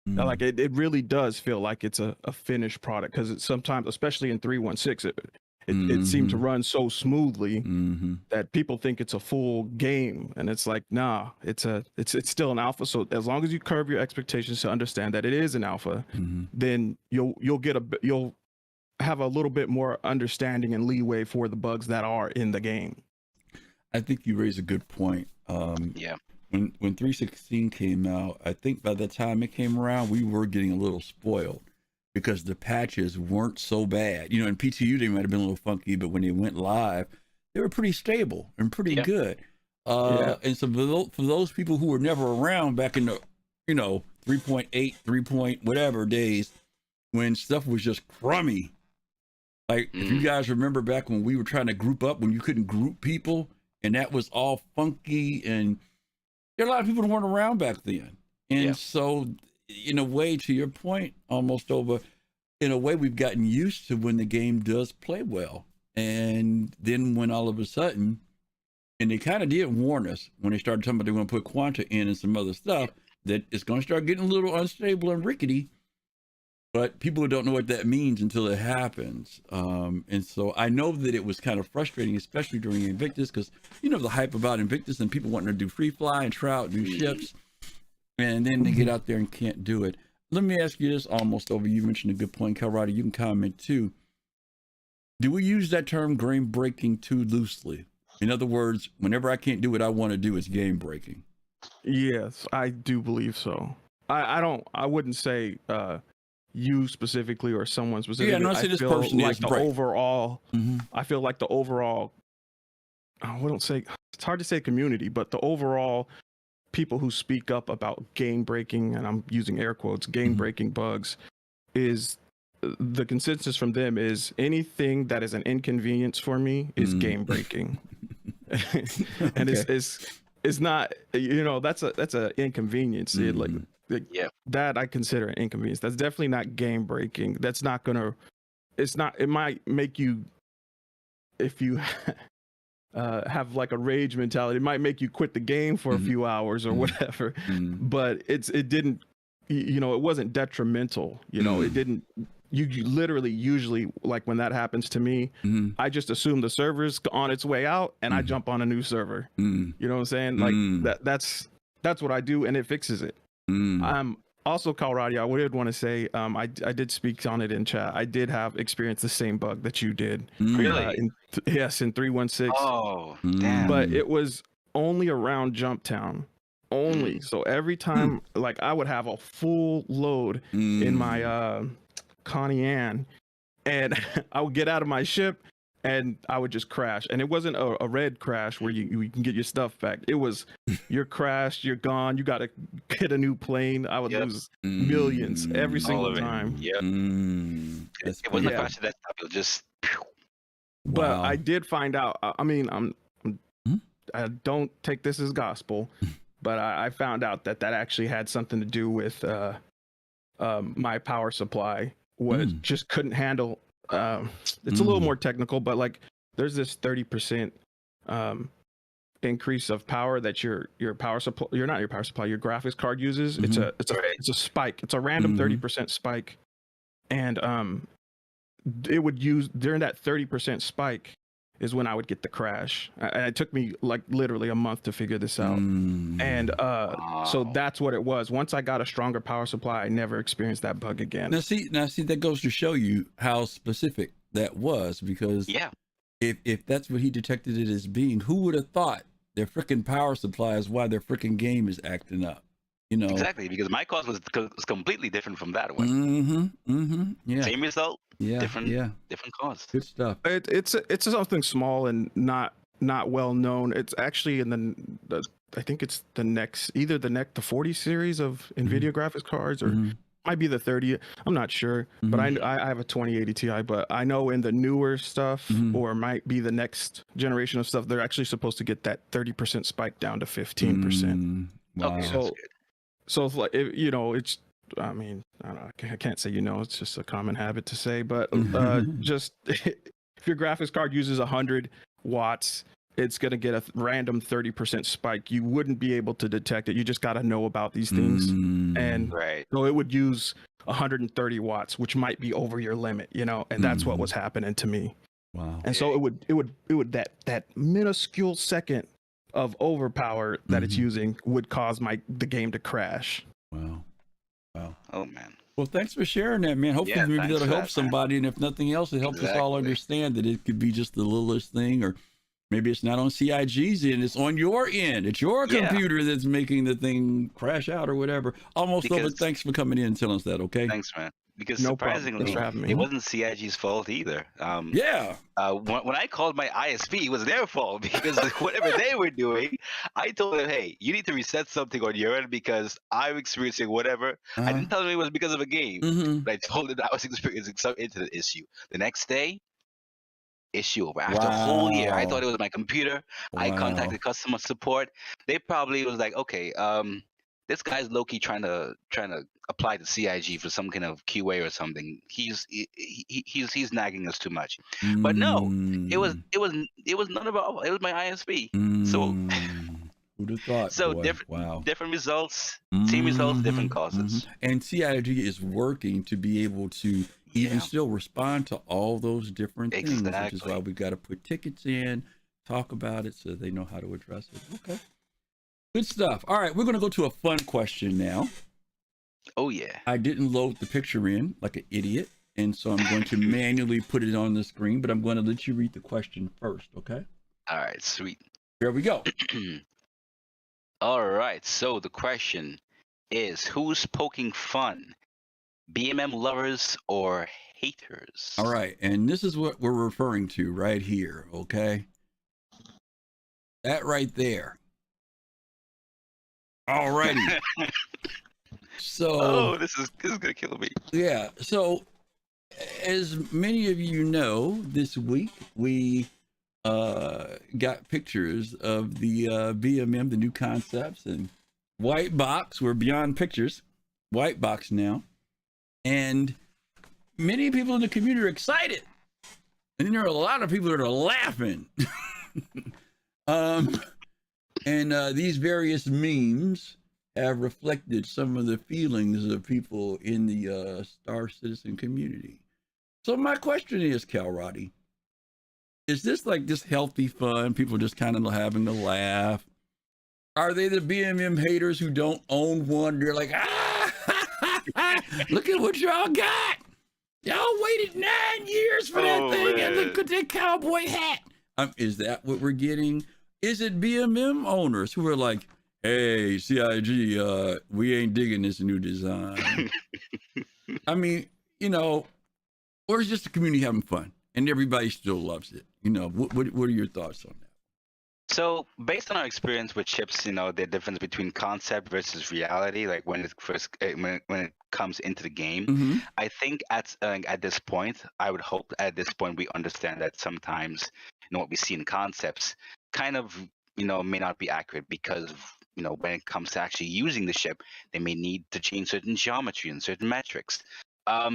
Now, like it really does feel like it's a finished product, because sometimes, especially in 3.16, it seemed to run so smoothly that people think it's a full game, and it's like, nah, it's still an alpha. So as long as you curb your expectations to understand that it is an alpha, then you'll have a little bit more understanding and leeway for the bugs that are in the game. I think you raise a good point. Yeah. When 3.16 came out, I think by the time it came around, we were getting a little spoiled because the patches weren't so bad. You know, in PTU they might have been a little funky, but when they went live, they were pretty stable and pretty good. And so for those people who were never around back in the, 3.8, 3. Whatever days, when stuff was just crummy. Like if you guys remember back when we were trying to group up, when you couldn't group people, and that was all funky, and there are a lot of people that weren't around back then. And so in a way, to your point, almost over, in a way we've gotten used to when the game does play well. And then when all of a sudden, and they kind of did warn us when they started talking about they were going to put Quanta in and some other stuff, that it's going to start getting a little unstable and rickety. But people don't know what that means until it happens. And so I know that it was kind of frustrating, especially during Invictus, because, the hype about Invictus and people wanting to do free fly and try out new ships. And then they get out there and can't do it. Let me ask you this, almost over. You mentioned a good point, Kalrati. You can comment too. Do we use that term game breaking too loosely? In other words, whenever I can't do what I want to do, it's game breaking. Yes, I do believe so. I wouldn't say you specifically or someone specifically. Yeah, no, I say this person like is the right. overall. I feel like the overall. I wouldn't say, it's hard to say community, but the overall people who speak up about game breaking, and I'm using air quotes, game breaking bugs, is the consensus from them is anything that is an inconvenience for me is game breaking. And it's not, that's a inconvenience. That I consider an inconvenience. That's definitely not game breaking. That's not gonna, it might make you, if you have like a rage mentality, it might make you quit the game for a few hours or whatever, but it didn't, it wasn't detrimental. It didn't, you literally usually, like when that happens to me, I just assume the server's on its way out and I jump on a new server. You know what I'm saying? Like that's what I do, and it fixes it. Also, Kalrati, I would want to say, I did speak on it in chat. I did have experienced the same bug that you did. Really? Yes, in 3.16. Oh, damn. But it was only around Jumptown. Only. So every time, like, I would have a full load in my Connie Ann, and I would get out of my ship, and I would just crash. And it wasn't a red crash where you can get your stuff back. It was, you're crashed, you're gone, you got to get a new plane. I would lose millions every single time. It wasn't a crash of that stuff. It was just... But I did find out, I don't take this as gospel, but I found out that actually had something to do with my power supply. Just couldn't handle. It's a little more technical, but like there's this 30% increase of power that your power supply, your graphics card uses. It's a spike. It's a random 30% spike, and it would use during that 30% spike is when I would get the crash. And it took me like literally a month to figure this out. And so that's what it was. Once I got a stronger power supply, I never experienced that bug again. Now see, that goes to show you how specific that was, because if that's what he detected it as being, who would have thought their freaking power supply is why their freaking game is acting up? Exactly, because my cause was completely different from that one. Same result. Different cause. Good stuff. It's something small and not well known. It's actually in the I think it's the 40 series of NVIDIA graphics cards, or might be the 30. I'm not sure, but I have a 2080 Ti. But I know in the newer stuff, or might be the next generation of stuff, they're actually supposed to get that 30% spike down to 15%. Wow. Okay, so it's like it's. I mean, I don't know, I can't say it's just a common habit to say, but just if your graphics card uses 100 watts it's going to get a random 30% spike. You wouldn't be able to detect it. You just got to know about these things. And so it would use 130 watts, which might be over your limit, you know, and that's what was happening to me. Wow. And so it would that minuscule second of overpower that it's using would cause the game to crash. Wow. Oh man. Well, thanks for sharing that, man. Hopefully maybe that'll help somebody, and if nothing else, it helps us all understand that it could be just the littlest thing, or maybe it's not on CIG's end, it's on your end. It's your computer that's making the thing crash out or whatever. Almost over. Thanks for coming in and telling us that, okay? Thanks, man. Because surprisingly, it wasn't CIG's fault either. When I called my ISP, it was their fault because whatever they were doing, I told them, hey, you need to reset something on your end because I'm experiencing whatever. I didn't tell them it was because of a game, but I told them I was experiencing some internet issue. The next day, issue over. After a whole year, I thought it was my computer. I contacted customer support. They probably was like, okay, this guy's low-key trying to apply to CIG for some kind of QA or something. He's nagging us too much. But no, it was none of our, it was my ISP. So who'd have thought? So different results, same results, different causes. And CIG is working to be able to even still respond to all those different things, which is why we've got to put tickets in, talk about it so they know how to address it. Okay. Good stuff. All right, we're going to go to a fun question now. Oh, yeah. I didn't load the picture in like an idiot, and so I'm going to manually put it on the screen, but I'm going to let you read the question first, okay? All right, sweet. Here we go. All right, so the question is, who's poking fun? BMM lovers or haters? All right, and this is what we're referring to right here, okay? That right there. Alrighty. So this is gonna kill me. Yeah. So as many of you know, this week we got pictures of the BMM, the new concepts, and white box. We're beyond pictures, white box now, and many people in the community are excited, and there are a lot of people that are laughing. And these various memes have reflected some of the feelings of people in the Star Citizen community. So my question is, Kalrati, is this like just healthy fun? People just kind of having a laugh? Are they the BMM haters who don't own one? They're like, look at what y'all got. Y'all waited 9 years for that thing, and look at that cowboy hat. Is that what we're getting? Is it BMM owners who are like, hey, CIG, we ain't digging this new design? I mean, you know, or is just the community having fun and everybody still loves it? You know, what are your thoughts on that? So based on our experience with chips, you know, the difference between concept versus reality, like when it first when it comes into the game, I think at this point, I would hope at this point we understand that sometimes, you know, what we see in concepts kind of, you know, may not be accurate because, you know, when it comes to actually using the ship, they may need to change certain geometry and certain metrics.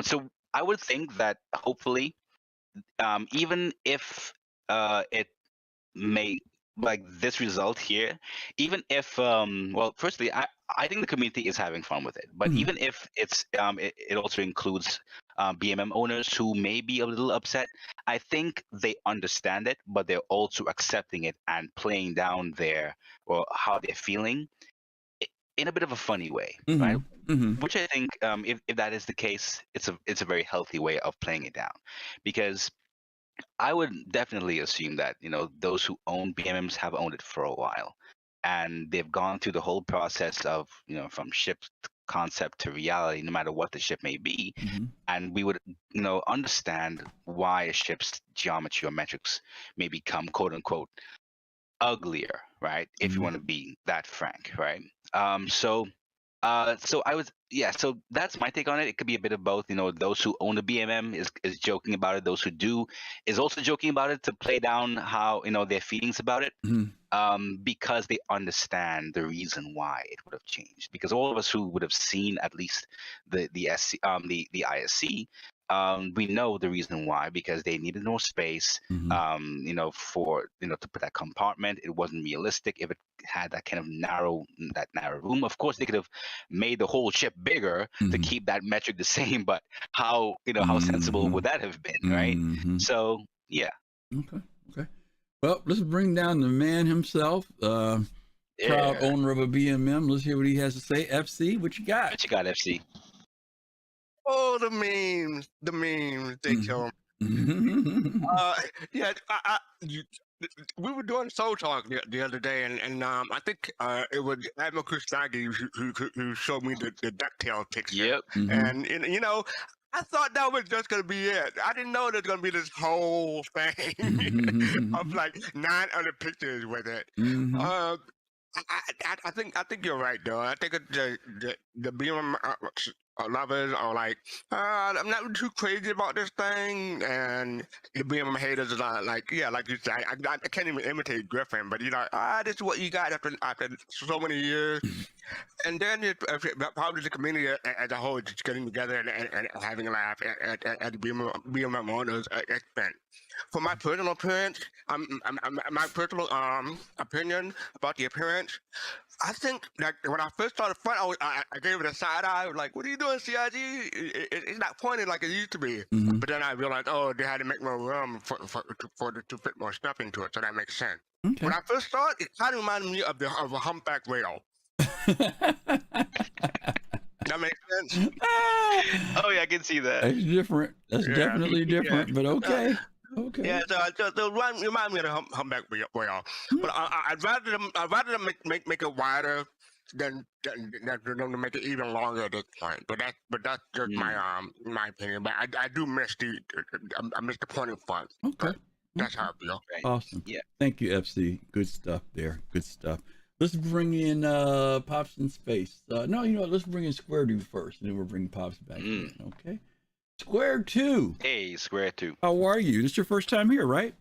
So I would think that hopefully, even if it may, like this result here, even if well, firstly, I think the community is having fun with it, but even if it's it also includes BMM owners who may be a little upset, I think they understand it, but they're also accepting it and playing down how they're feeling in a bit of a funny way, right? Which I think if that is the case, it's a very healthy way of playing it down, because I would definitely assume that, you know, those who own BMMs have owned it for a while, and they've gone through the whole process of, you know, from ship concept to reality, no matter what the ship may be, and we would, you know, understand why a ship's geometry or metrics may become quote unquote uglier, right? If you want to be that frank, right? So I was, so that's my take on it. It could be a bit of both. You know, those who own the BMM is joking about it. Those who do is also joking about it to play down how, you know, their feelings about it, because they understand the reason why it would have changed. Because all of us who would have seen at least the ISC, We know the reason why, because they needed more space, for to put that compartment. It wasn't realistic if it had that kind of narrow room. Of course, they could have made the whole ship bigger to keep that metric the same, but how sensible would that have been, right? So yeah. Okay. Well, let's bring down the man himself, proud owner of a BMM. Let's hear what he has to say. FC, what you got? What you got, FC? Oh, the memes, they kill them. We were doing Soul Talk the other day, and I think it was Admiral Kusagi who showed me the DuckTales picture. Yep. And I thought that was just gonna be it. I didn't know there's gonna be this whole thing of like 9 other pictures with it. I think you're right, though. I think the BMM lovers are like, I'm not too crazy about this thing, and the BMM haters are like, yeah, like you said, I can't even imitate Griffin, but you're like, this is what you got after so many years. And then probably the community as a whole just getting together and having a laugh at the BMM owners' expense. For my personal appearance, my personal opinion about the appearance, I think that when I first started front, I gave it a side eye. I was like, "What are you doing, CIG? It's not pointed like it used to be." But then I realized, they had to make more room for to fit more stuff into it, so that makes sense. Okay. When I first started, it kind of reminded me of a humpback whale. That makes sense. Oh yeah, I can see that. That's different. That's definitely different, but okay. Okay. Yeah, so remind me of the humpback whale. But I'd rather them make it wider than to make it even longer at this point. But that's just my opinion. But I do miss the pointing front. Okay. That's how I feel. Awesome. Yeah. Thank you, FC. Good stuff there. Good stuff. Let's bring in Pops in Space. No, you know what? Let's bring in Square Dude first, and then we'll bring Pops back in. Okay. Square 2. Hey, Square 2. How are you? This is your first time here, right?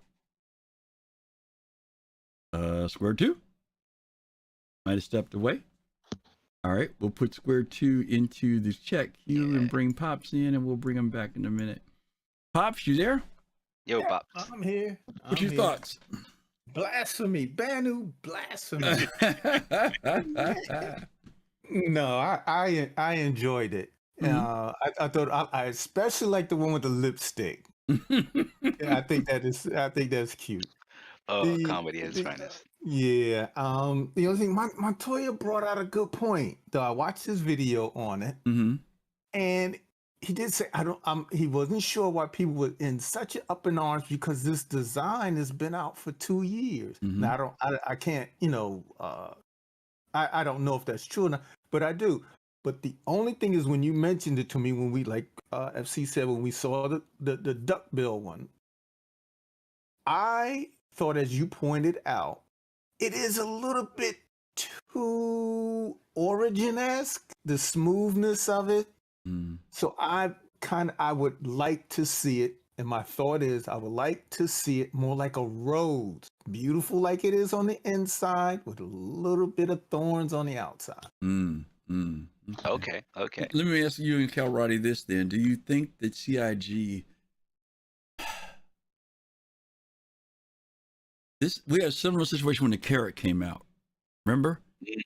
Square 2? Might have stepped away. All right, we'll put Square 2 into the chat queue and bring Pops in, and we'll bring him back in a minute. Pops, you there? Yo, Pops. I'm here. What's your thoughts? Blasphemy. Banu blasphemy. No, I enjoyed it. I thought I especially like the one with the lipstick. I think that's cute. Oh, comedy at its finest. Yeah. The other thing, Montoya brought out a good point. Though I watched his video on it, and he did say he wasn't sure why people were in such an up in arms because this design has been out for 2 years. Now I can't, I don't know if that's true or not, but I do. But the only thing is when you mentioned it to me, when we FC said, when we saw the duckbill one, I thought, as you pointed out, it is a little bit too Origin-esque, the smoothness of it. So I would like to see it, and my thought is I would like to see it more like a rose, beautiful like it is on the inside, with a little bit of thorns on the outside. Okay. Let me ask you and Kalrati this then. Do you think that CIG... we had a similar situation when the carrot came out. Remember?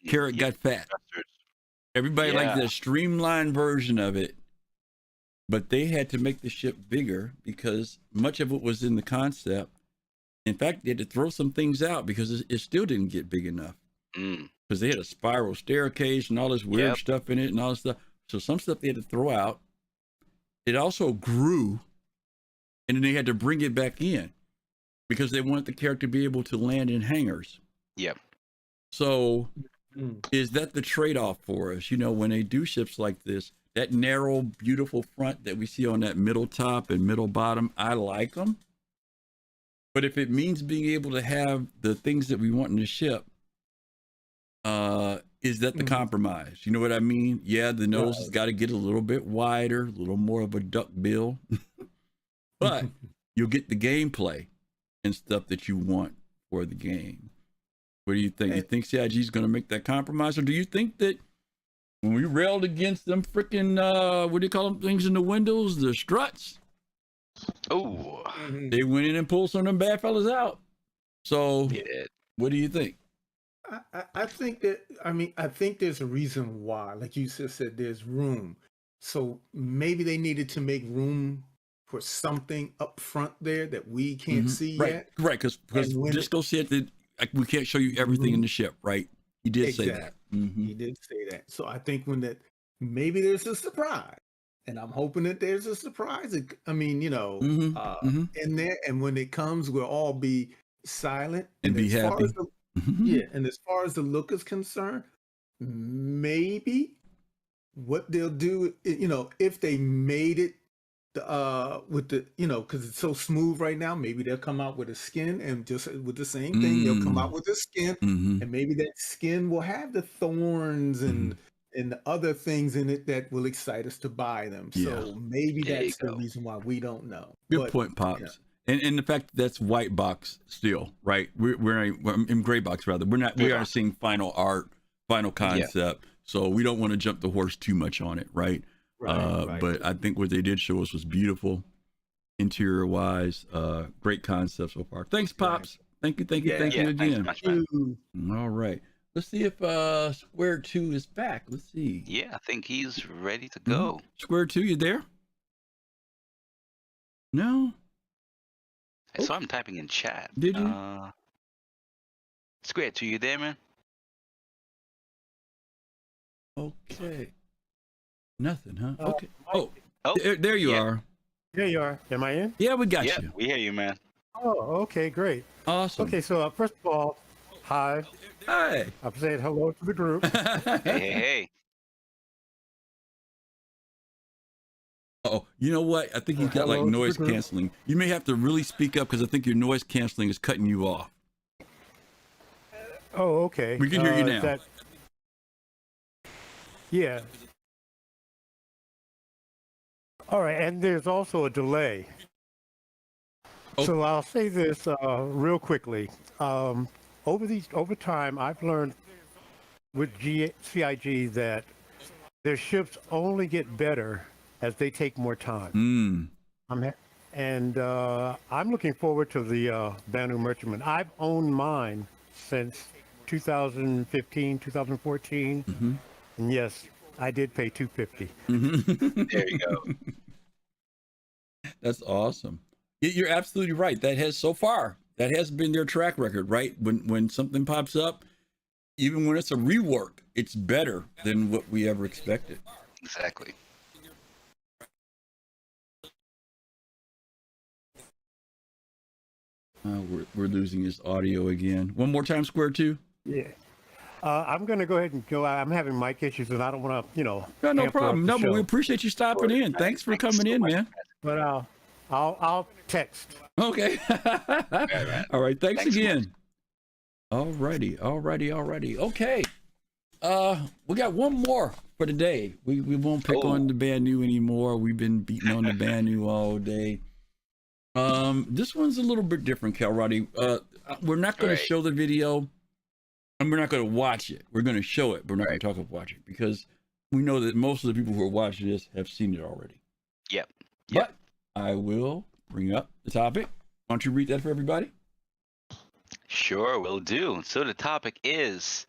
Carrot got fat. Everybody liked the streamlined version of it, but they had to make the ship bigger because much of it was in the concept. In fact, they had to throw some things out because it still didn't get big enough. Because they had a spiral staircase and all this weird stuff in it and all this stuff. So some stuff they had to throw out. It also grew, and then they had to bring it back in because they wanted the character to be able to land in hangars. Yep. So is that the trade-off for us? When they do ships like this, that narrow, beautiful front that we see on that middle top and middle bottom, I like them. But if it means being able to have the things that we want in the ship, is that the compromise? You know what I mean? Yeah, the nose has got to get a little bit wider, a little more of a duck bill, but you'll get the gameplay and stuff that you want for the game. What do you think? You think CIG is going to make that compromise, or do you think that When we railed against them freaking what do you call them things in the windows, the struts. Oh, they went in and pulled some of them bad fellas out. So what do you think? I think that, I think there's a reason why, like you just said, there's room. So maybe they needed to make room for something up front there that we can't see yet. Right, because Disco said that we can't show you everything in the ship, right? He did say that. He did say that. So I think maybe there's a surprise. And I'm hoping that there's a surprise. In there. And when it comes, we'll all be silent and be happy. And as far as the look is concerned, maybe what they'll do, if they made it with the, because it's so smooth right now, maybe they'll come out with a skin and just with the same thing, they'll come out with a skin, and maybe that skin will have the thorns and the other things in it that will excite us to buy them. So maybe that's the reason why we don't know. Good point, Pops. And the fact that's white box still, right? We're in gray box rather. We aren't seeing final art, final concept. So we don't want to jump the horse too much on it, right? Right. But I think what they did show us was beautiful, interior wise. Great concept so far. Thanks, Pops. Thank you again. Thanks, all right. Let's see if Square 2 is back. Let's see. Yeah, I think he's ready to go. Square 2, you there? No? I saw him typing in chat. Did you? Square 2, you there, man? Okay. Nothing, huh? Okay. There you are. There you are. Am I in? Yeah, we got you. Yeah, we hear you, man. Oh, okay, great. Awesome. Okay, so first of all, hi. Hi. I'm saying hello to the group. Hey. Oh, you know what? I think he's got like noise canceling. You may have to really speak up because I think your noise canceling is cutting you off. Oh, okay. We can hear you now. Yeah. All right, and there's also a delay. So I'll say this real quickly. Over time, I've learned with CIG that their ships only get better as they take more time. I'm looking forward to the Banu Merchantman. I've owned mine since 2015, 2014. And yes, I did pay $250. There you go. That's awesome. You're absolutely right. That has been their track record, right? When something pops up, even when it's a rework, it's better than what we ever expected. Exactly. We're losing his audio again. One more time, Square 2. Yeah. I'm going to go ahead and go. I'm having mic issues, and I don't want to, No problem. No, but we appreciate you stopping in. Thanks for coming in, man. But I'll text. Okay. All right. Thanks again. All righty. Okay. We got one more for today. We won't pick on the Banu anymore. We've been beating on the Banu all day. This one's a little bit different, Kalrati. We're not going to show the video, and we're not going to watch it. We're going to show it, but we're not going to talk about watching it because we know that most of the people who are watching this have seen it already. Yep. But I will bring up the topic. Why don't you read that for everybody? Sure, will do. So the topic is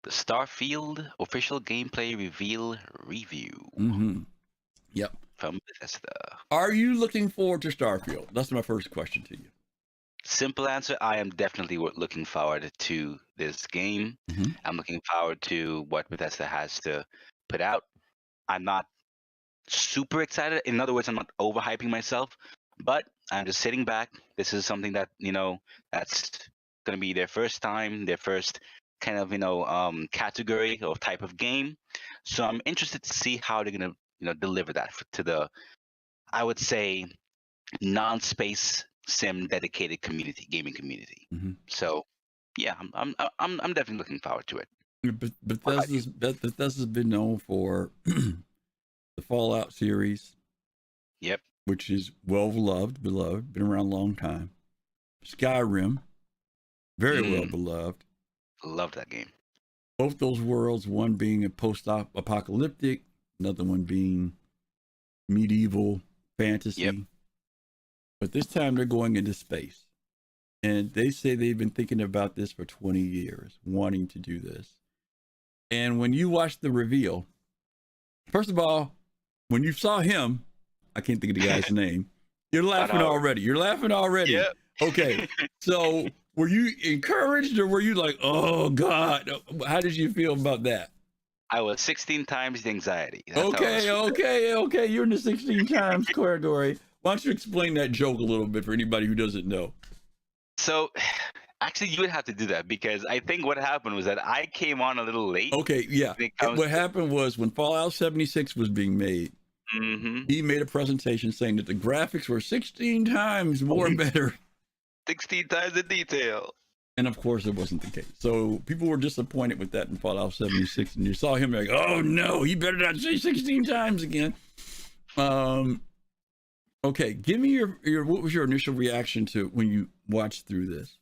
the Starfield official gameplay reveal review. Yep. From Bethesda. Are you looking forward to Starfield? That's my first question to you. Simple answer, I am definitely looking forward to this game. I'm looking forward to what Bethesda has to put out. I'm not super excited. In other words, I'm not overhyping myself, but I'm just sitting back. This is something that, that's going to be their first time, their first kind of, category or type of game. So I'm interested to see how they're going to, deliver that to the, I would say, non-space sim dedicated gaming community. So yeah, I'm definitely looking forward to it. Bethesda's been known for the Fallout series. Yep. Which is beloved, been around a long time. Skyrim, very well beloved. Love that game. both those worlds, one being a post-apocalyptic, another one being medieval fantasy. Yep. But this time they're going into space. And they say they've been thinking about this for 20 years, wanting to do this. And when you watch the reveal, first of all, when you saw him, I can't think of the guy's name, you're laughing already. You're laughing already. Yep. Okay. So were you encouraged or were you like, oh God? How did you feel about that? I was 16 times the anxiety. That's Okay. You're in the 16 times category. Why don't you explain that joke a little bit for anybody who doesn't know? So, actually, you would have to do that because I think what happened was that I came on a little late. Okay, yeah. What happened was when Fallout 76 was being made, he made a presentation saying that the graphics were 16 times more better. 16 times the detail. And of course, it wasn't the case. So people were disappointed with that in Fallout 76. And you saw him like, oh no, he better not say 16 times again. Okay, give me your what was your initial reaction to when you watched through this?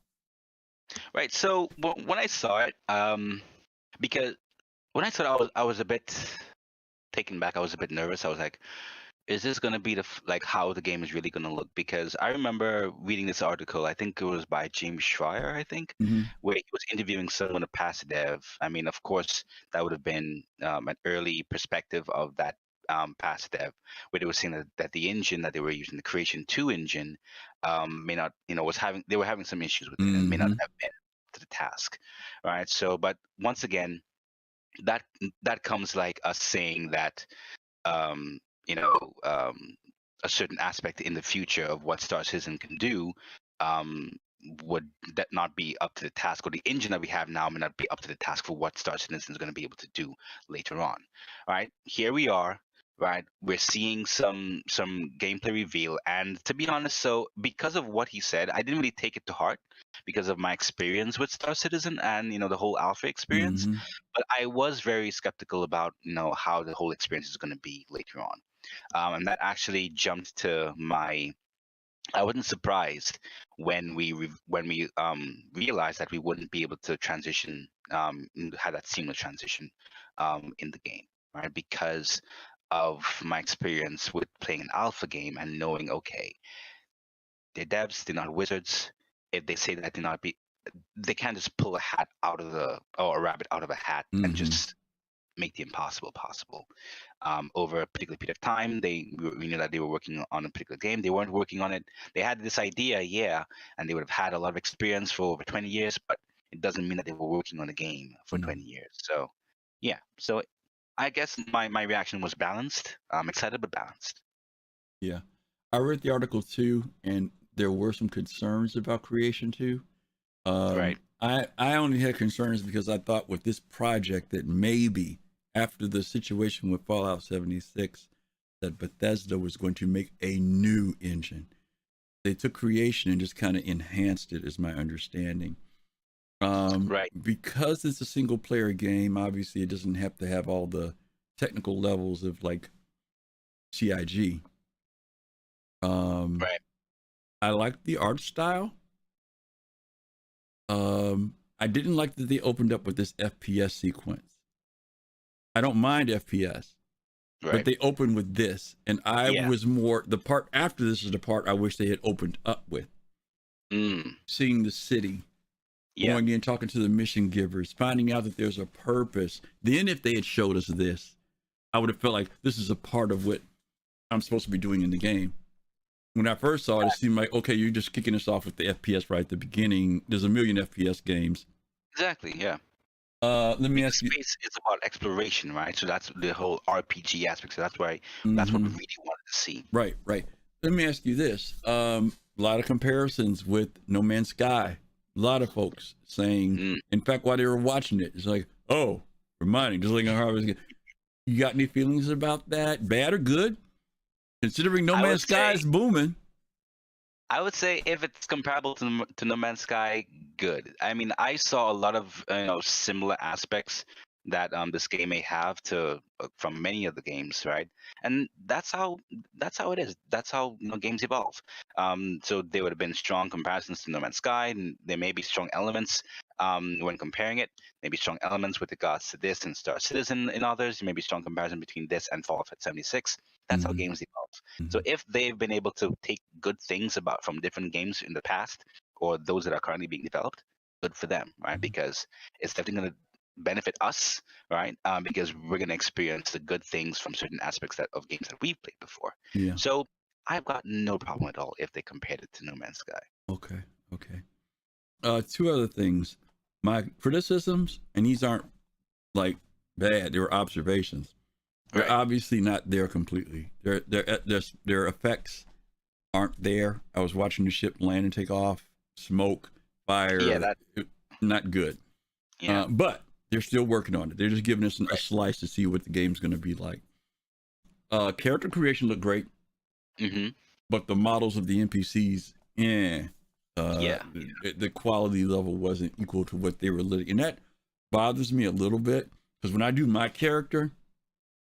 Right. So when I saw it, because when I saw it, I was a bit taken back. I was a bit nervous. I was like, is this going to be like how the game is really going to look? Because I remember reading this article. I think it was by James Schreier, where he was interviewing someone, a past dev. I mean, of course, that would have been an early perspective of that past dev, where they were saying that the engine that they were using, the Creation 2 engine, may not, they were having some issues with it and may not have been to the task, right? So, but once again, that comes like us saying that, a certain aspect in the future of what Star Citizen can do, would that not be up to the task, or the engine that we have now may not be up to the task for what Star Citizen is going to be able to do later on. All right, here we are. Right, we're seeing some gameplay reveal, and to be honest, so because of what he said, I didn't really take it to heart because of my experience with Star Citizen and the whole alpha experience. But I was very skeptical about how the whole experience is going to be later on, and that actually jumped to my. I wasn't surprised when we realized that we wouldn't be able to transition, have that seamless transition in the game, right? Because of my experience with playing an alpha game and knowing, okay, they're devs, they're not wizards. If they say that they can't just pull a rabbit out of a hat and just make the impossible possible. Over a particular period of time, we knew that they were working on a particular game. They weren't working on it. They had this idea, and they would have had a lot of experience for over 20 years, but it doesn't mean that they were working on a game for 20 years. So, yeah. So I guess my reaction was balanced. I'm excited but balanced. Yeah. I read the article too, and there were some concerns about Creation 2. Right. I only had concerns because I thought with this project that maybe after the situation with Fallout 76, that Bethesda was going to make a new engine. They took Creation and just kind of enhanced it, is my understanding. Right. Because it's a single player game, obviously it doesn't have to have all the technical levels of like CIG. Right. I like the art style. I didn't like that they opened up with this FPS sequence. I don't mind FPS, but they opened with this, and I was more, the part after this is the part I wish they had opened up with. Seeing the city, going in, talking to the mission givers, finding out that there's a purpose. Then if they had showed us this, I would have felt like this is a part of what I'm supposed to be doing in the game. When I first saw it, it seemed like, okay, you're just kicking us off with the FPS right at the beginning. There's a million FPS games. Exactly, yeah. Let me ask you. Space is about exploration, right? So that's the whole RPG aspect. So that's why that's what we really wanted to see. Right. Let me ask you this. A lot of comparisons with No Man's Sky. A lot of folks saying, in fact, while they were watching it, it's like, oh, reminding, just like how I was. You got any feelings about that? Bad or good? Considering No Man's Sky is booming. I would say if it's comparable to No Man's Sky, good. I mean, I saw a lot of similar aspects that this game may have from many of the games, right? And that's how it is. That's how games evolve. So there would have been strong comparisons to No Man's Sky, and there may be strong elements when comparing it. Maybe strong elements with regards to this and Star Citizen and others. Maybe strong comparison between this and Fallout 76. That's how games evolve. So if they've been able to take good things about from different games in the past, or those that are currently being developed, good for them, right? Because it's definitely going to benefit us, right? Because we're going to experience the good things from certain aspects of games that we've played before. Yeah. So I've got no problem at all if they compared it to No Man's Sky. Okay. Two other things. My criticisms, and these aren't like bad, they were observations. They're obviously not there completely. Their effects aren't there. I was watching the ship land and take off, smoke, fire. Yeah, not good. Yeah. But they're still working on it. They're just giving us a slice to see what the game's going to be like. Character creation looked great, but the models of the NPCs, the quality level wasn't equal to what they were living. And that bothers me a little bit, because when I do my character,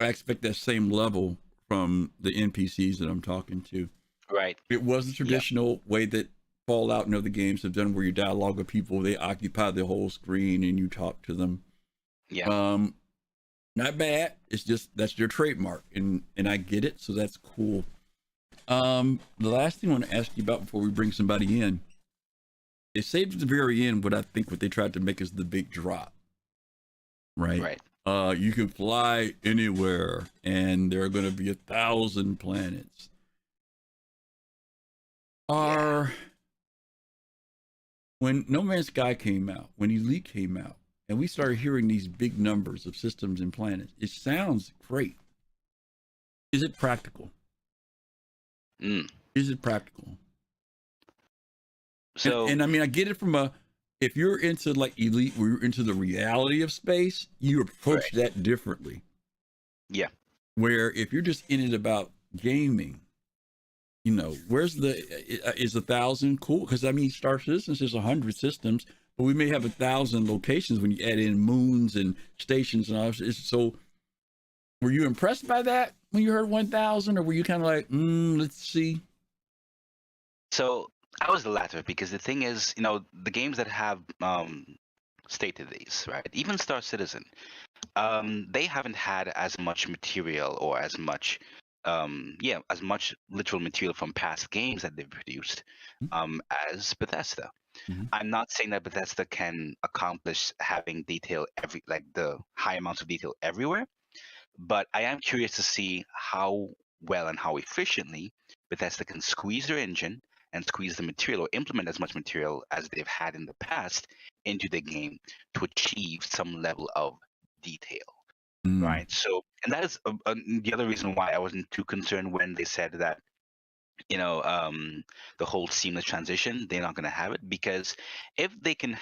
I expect that same level from the NPCs that I'm talking to. Right. It was the traditional way that Fallout and other games have done, where you dialogue with people, they occupy the whole screen and you talk to them. Yeah. Not bad. It's just that's their trademark, and I get it, so that's cool. The last thing I want to ask you about before we bring somebody in, they saved at the very end what I think what they tried to make is the big drop. Right. You can fly anywhere, and there are going to be 1,000 planets. When No Man's Sky came out, when Elite came out, and we started hearing these big numbers of systems and planets, it sounds great. Is it practical? Is it practical? So, and I mean, I get it from if you're into like Elite, where you're into the reality of space, you approach that differently. Yeah. Where if you're just in it about gaming, where's is 1,000 cool? Because I mean, Star Citizen is 100 systems, but we may have 1,000 locations when you add in moons and stations and all. So, were you impressed by that when you heard 1,000, or were you kind of like, let's see? So I was the latter, because the thing is, the games that have stated these, right? Even Star Citizen, they haven't had as much material or as much literal material from past games that they've produced as Bethesda. I'm not saying that Bethesda can accomplish having detail the high amounts of detail everywhere, but I am curious to see how well and how efficiently Bethesda can squeeze their engine and squeeze the material, or implement as much material as they've had in the past into the game to achieve some level of detail. Right. So, and that is the other reason why I wasn't too concerned when they said that, the whole seamless transition, they're not going to have it, because if they can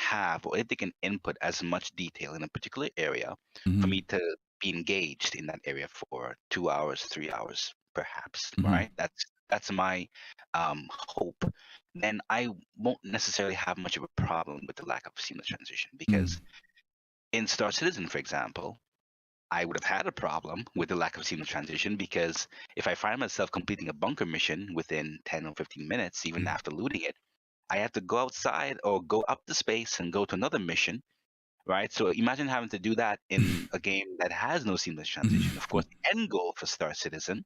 input as much detail in a particular area for me to be engaged in that area for 2 hours, 3 hours, perhaps, right? That's my hope. Then I won't necessarily have much of a problem with the lack of seamless transition, because in Star Citizen, for example, I would have had a problem with the lack of seamless transition, because if I find myself completing a bunker mission within 10 or 15 minutes, even after looting it, I have to go outside or go up the space and go to another mission, right? So imagine having to do that in a game that has no seamless transition. Of course, the end goal for Star Citizen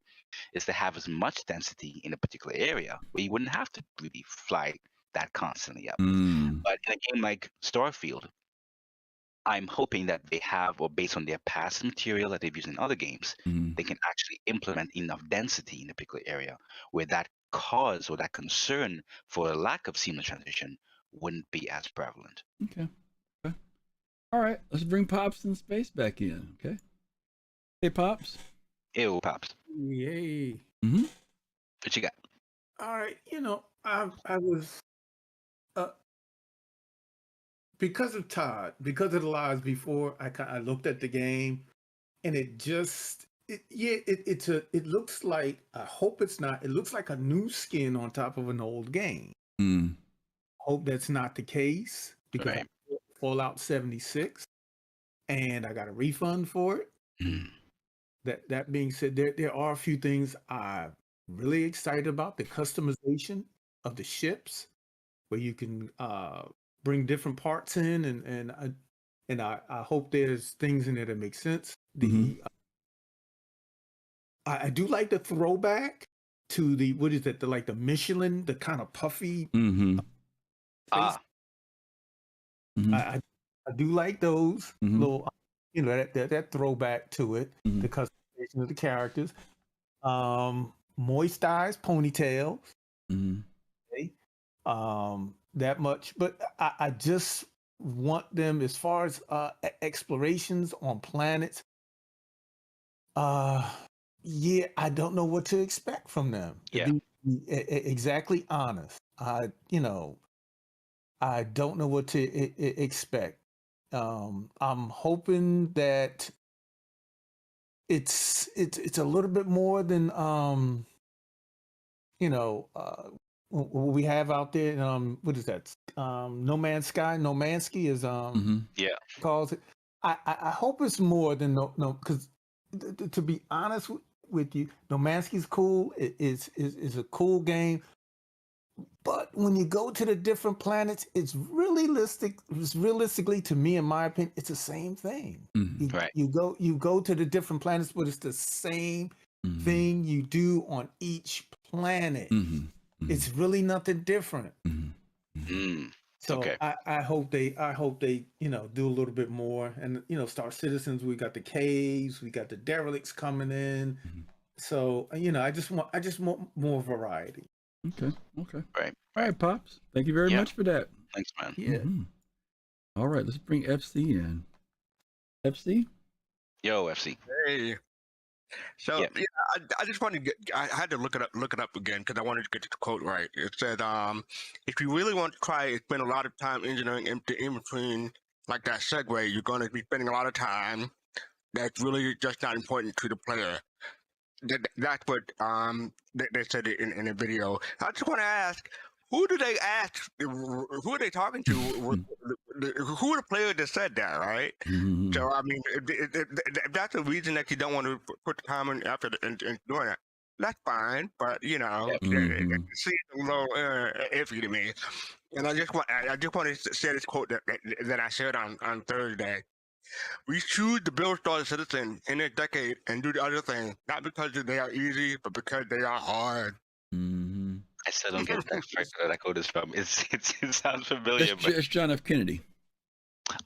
is to have as much density in a particular area where you wouldn't have to really fly that constantly up. But in a game like Starfield, I'm hoping that they have, or based on their past material that they've used in other games, they can actually implement enough density in a particular area where that cause or that concern for a lack of seamless transition wouldn't be as prevalent. Okay. All right. Let's bring Pops in space back in. Okay. Hey, Pops. Ew, Pops. Yay. What you got? All right. I was because of Todd, because of the lives before, I looked at the game, and it looks like, I hope it's not, it looks like a new skin on top of an old game. Hope that's not the case, because I bought Fallout 76 and I got a refund for it. That being said, there are a few things I'm really excited about. The customization of the ships, where you can bring different parts in, and I hope there's things in there that make sense. I do like the throwback to the what is it? The Michelin, the kind of puffy. Face. I do like those little, that throwback to it, the customization of the characters. Moist-eyes, ponytails. Okay. That much, but I just want them as far as explorations on planets. Yeah, I don't know what to expect from them. To be exactly honest, I don't know what to expect. I'm hoping that it's a little bit more than what we have out there. What is that? No Man's Sky. No Mansky is calls it. I hope it's more than no because to be honest with you, No Mansky's cool. It is a cool game. But when you go to the different planets, it's realistic. It's realistically, to me, in my opinion, it's the same thing. You go to the different planets, but it's the same thing you do on each planet. It's really nothing different. So I hope they do a little bit more. And Star Citizens, we got the caves, we got the derelicts coming in. So I just want more variety. Okay. All right, Pops. Thank you very much for that. Thanks, man. Yeah. All right, let's bring FC in. FC? Yo, FC. Hey. So I just wanted to I had to look it up again because I wanted to get the quote right. It said, if you really want to try spend a lot of time engineering in between like that segue, you're going to be spending a lot of time that's really just not important to the player. That's what they said in a video. I just want to ask, who do they ask? Who are they talking to? Who are the players that said that, right? So I mean, if that's the reason that you don't want to put the time and effort in doing it, that's fine. But it seems a little iffy to me. And I just want to say this quote that I shared on Thursday. We choose to build Star Citizen in a decade and do the other thing, not because they are easy, but because they are hard. I still don't get where that quote is from. It sounds familiar. It's John F. Kennedy.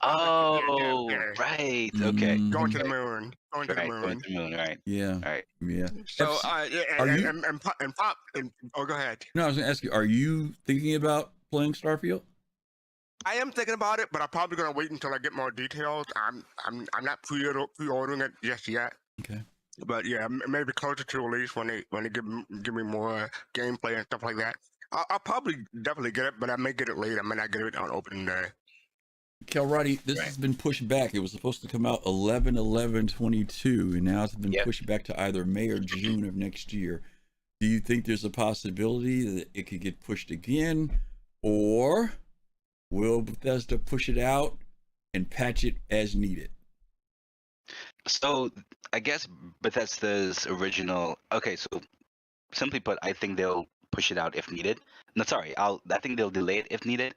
Oh, right. Okay. Going to the moon. Going to the moon. Right. Yeah. All right. Yeah. So, and Pop, go ahead. No, I was going to ask you, are you thinking about playing Starfield? I am thinking about it, but I'm probably going to wait until I get more details. I'm not pre-ordering it just yet. Okay. But yeah, maybe closer to release when they give me more gameplay and stuff like that. I'll probably definitely get it, but I may get it late. I may not get it on opening day. Kalrati, this has been pushed back. It was supposed to come out 11/11/22, and now it's been pushed back to either May or June of next year. Do you think there's a possibility that it could get pushed again, or will Bethesda push it out and patch it as needed? So I guess Bethesda's original. Okay, so simply put, I think they'll push it out if needed. No, sorry, I think they'll delay it if needed.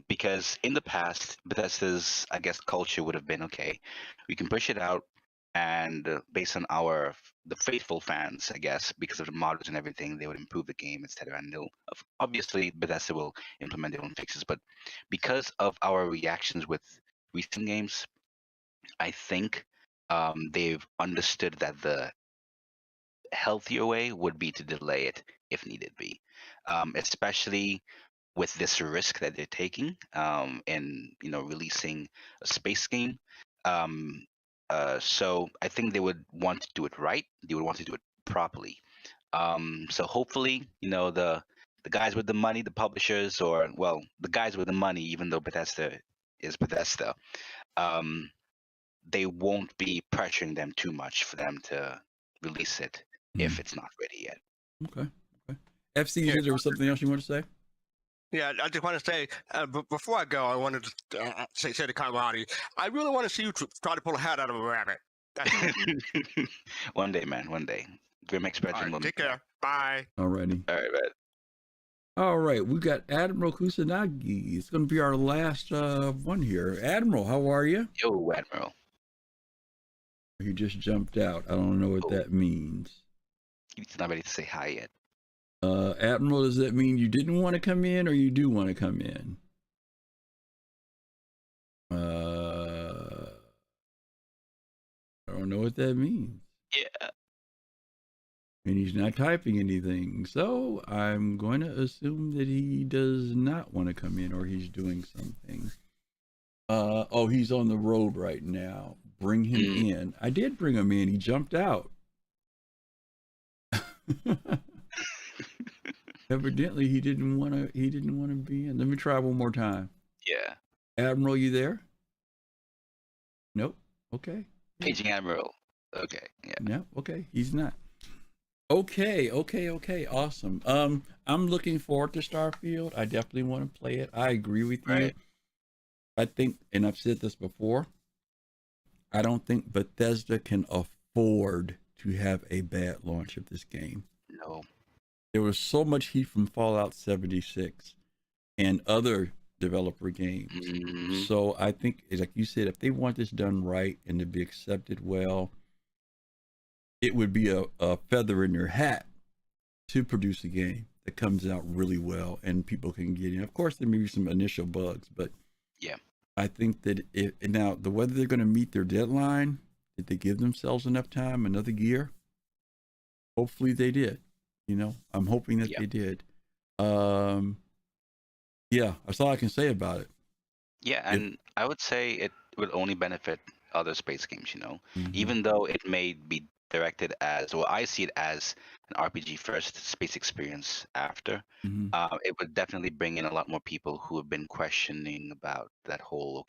Because in the past, Bethesda's, I guess, culture would have been, okay, we can push it out, and based on the faithful fans, I guess, because of the modders and everything, they would improve the game, etc. And they'll obviously Bethesda will implement their own fixes, but because of our reactions with recent games, I think they've understood that the healthier way would be to delay it if needed be, especially with this risk that they're taking in releasing a space game. So I think they would want to do it right. They would want to do it properly. So hopefully, the guys with the money, the publishers, or the guys with the money, even though Bethesda is Bethesda, they won't be pressuring them too much for them to release it if it's not ready yet. Okay. FC, there was something else you want to say? Yeah, I just want to say, before I go, I wanted to say to Kalrati, I really want to see you try to pull a hat out of a rabbit. One day, man, one day. Grim Expression. Take care. Bye. Alrighty. All right, man. All right, we got Admiral Kusanagi. It's going to be our last one here. Admiral, how are you? Yo, Admiral. He just jumped out. I don't know what that means. He's not ready to say hi yet. Admiral, does that mean you didn't want to come in or you do want to come in? I don't know what that means. Yeah. And he's not typing anything. So I'm going to assume that he does not want to come in or he's doing something. Oh, he's on the road right now. Bring him in. I did bring him in. He jumped out. Evidently he didn't want to be in. Let me try one more time. Yeah. Admiral, you there? Nope. Okay. Paging Admiral. Okay. Yeah. No, okay. He's not. Okay. Awesome. I'm looking forward to Starfield. I definitely want to play it. I agree with you. Right. I think, and I've said this before, I don't think Bethesda can afford to have a bad launch of this game. No. There was so much heat from Fallout 76 and other developer games. Mm-hmm. So I think, like you said, if they want this done right and to be accepted well, it would be a feather in their hat to produce a game that comes out really well and people can get in. Of course, there may be some initial bugs, but yeah, I think that now whether they're going to meet their deadline, did they give themselves enough time, another year? Hopefully they did. You know, I'm hoping that they did. Yeah, that's all I can say about it. Yeah, and I would say it would only benefit other space games, you know, even though it may be directed as, well, I see it as an RPG first, space experience after. It would definitely bring in a lot more people who have been questioning about that whole,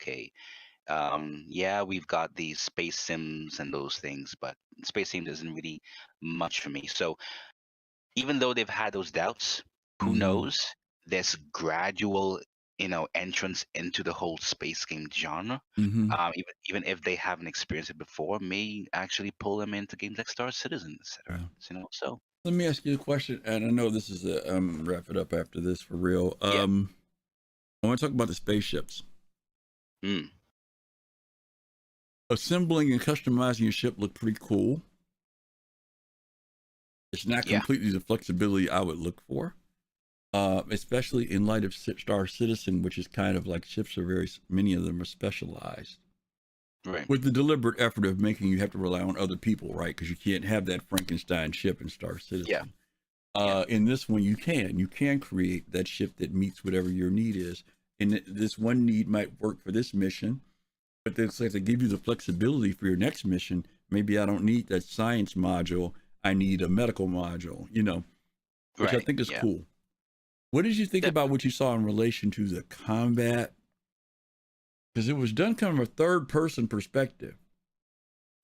yeah, we've got these space sims and those things, but space sims isn't really much for me. So even though they've had those doubts, who knows? This gradual, entrance into the whole space game genre, even if they haven't experienced it before, may actually pull them into games like Star Citizen, etc. So let me ask you a question, and I know this is wrap it up after this for real. I want to talk about the spaceships. Assembling and customizing your ship look pretty cool. It's not completely the flexibility I would look for, especially in light of Star Citizen, which is kind of like ships are many of them are specialized. Right. With the deliberate effort of making you have to rely on other people, right? Because you can't have that Frankenstein ship in Star Citizen. In this one, you can create that ship that meets whatever your need is. And this one need might work for this mission, but it's like to give you the flexibility for your next mission. Maybe I don't need that science module. I need a medical module, which I think is cool. What did you think about what you saw in relation to the combat? Because it was done kind of a third person perspective.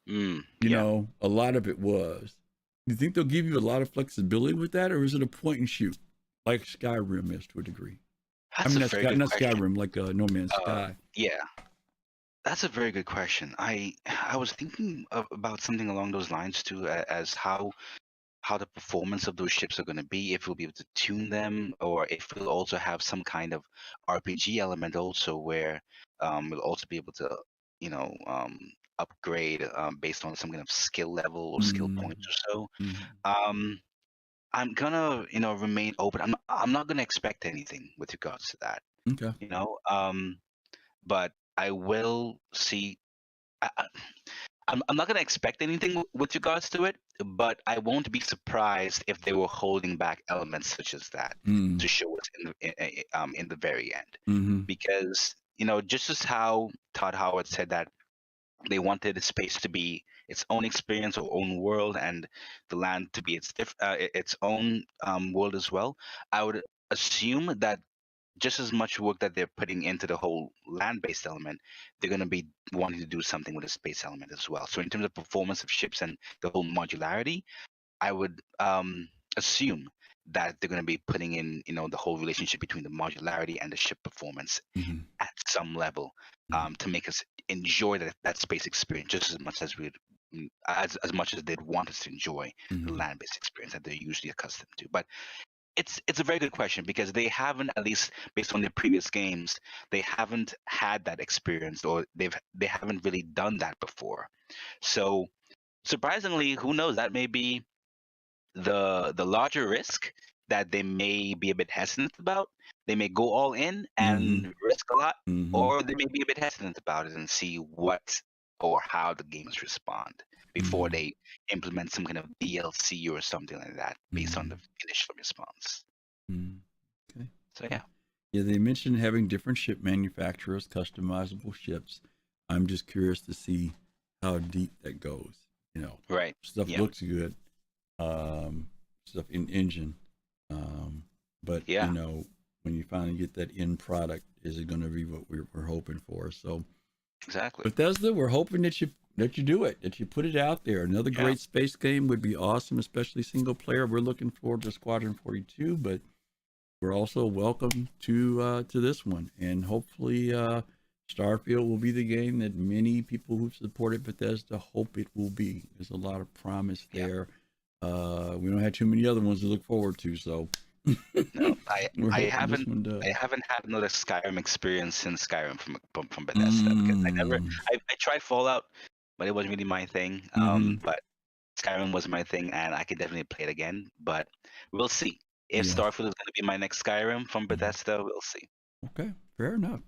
You know, a lot of it was. Do you think they'll give you a lot of flexibility with that, or is it a point and shoot like Skyrim is to a degree? That's not Skyrim, like No Man's Sky. Yeah, that's a very good question. I was thinking about something along those lines too, as how the performance of those ships are going to be, if we'll be able to tune them, or if we'll also have some kind of RPG element also, where we'll also be able to, upgrade based on some kind of skill level or skill points or so. I'm gonna, remain open. I'm not gonna expect anything with regards to that. Okay. But I will see. I'm not going to expect anything with regards to it, but I won't be surprised if they were holding back elements such as that to show us in the very end. Because, just as how Todd Howard said that they wanted the space to be its own experience or own world, and the land to be its own world as well, I would assume that just as much work that they're putting into the whole land-based element, they're going to be wanting to do something with the space element as well. So in terms of performance of ships and the whole modularity, I would assume that they're going to be putting in, the whole relationship between the modularity and the ship performance at some level to make us enjoy that space experience just as much as as much as they'd want us to enjoy the land-based experience that they're usually accustomed to. But it's a very good question because they haven't, at least based on their previous games, they haven't had that experience, or they haven't really done that before. So surprisingly, who knows, that may be the larger risk that they may be a bit hesitant about. They may go all in and risk a lot, or they may be a bit hesitant about it and see what or how the games respond before they implement some kind of DLC or something like that based on the initial response. Okay. So yeah. Yeah, they mentioned having different ship manufacturers, customizable ships. I'm just curious to see how deep that goes. You know, right? Stuff looks good. Stuff in engine, but you know, when you finally get that end product, is it going to be what we're hoping for? So exactly, Bethesda, we're hoping that you do it, that you put it out there. Another great space game would be awesome, especially single player. We're looking forward to Squadron 42, but we're also welcome to this one, and hopefully Starfield will be the game that many people who've supported Bethesda hope it will be. There's a lot of promise there. We don't have too many other ones to look forward to, so no, I haven't had another Skyrim experience since Skyrim from Bethesda, because I tried Fallout, but it wasn't really my thing. But Skyrim was my thing, and I could definitely play it again. But we'll see if Starfield is going to be my next Skyrim from Bethesda. We'll see. Okay, fair enough.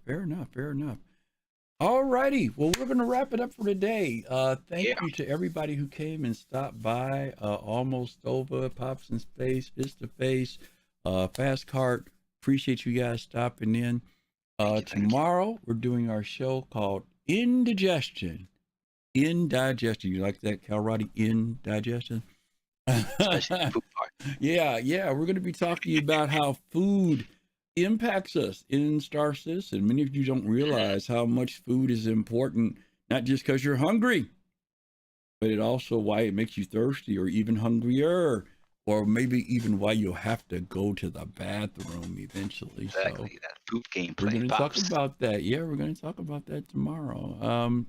All righty. Well, we're going to wrap it up for today. Thank you to everybody who came and stopped by. Almost Over, Pops in Space, Fist to Face, Fast Cart. Appreciate you guys stopping in. Tomorrow, we're doing our show called Indigestion. Indigestion. You like that, Kalrati? Indigestion? Especially the food part. Yeah. We're going to be talking about how food impacts us in Star Citizen. Many of you don't realize how much food is important, not just because you're hungry, but it also why it makes you thirsty or even hungrier, or maybe even why you'll have to go to the bathroom eventually. Exactly, that food gameplay. We're going to talk about that. Yeah, we're going to talk about that tomorrow.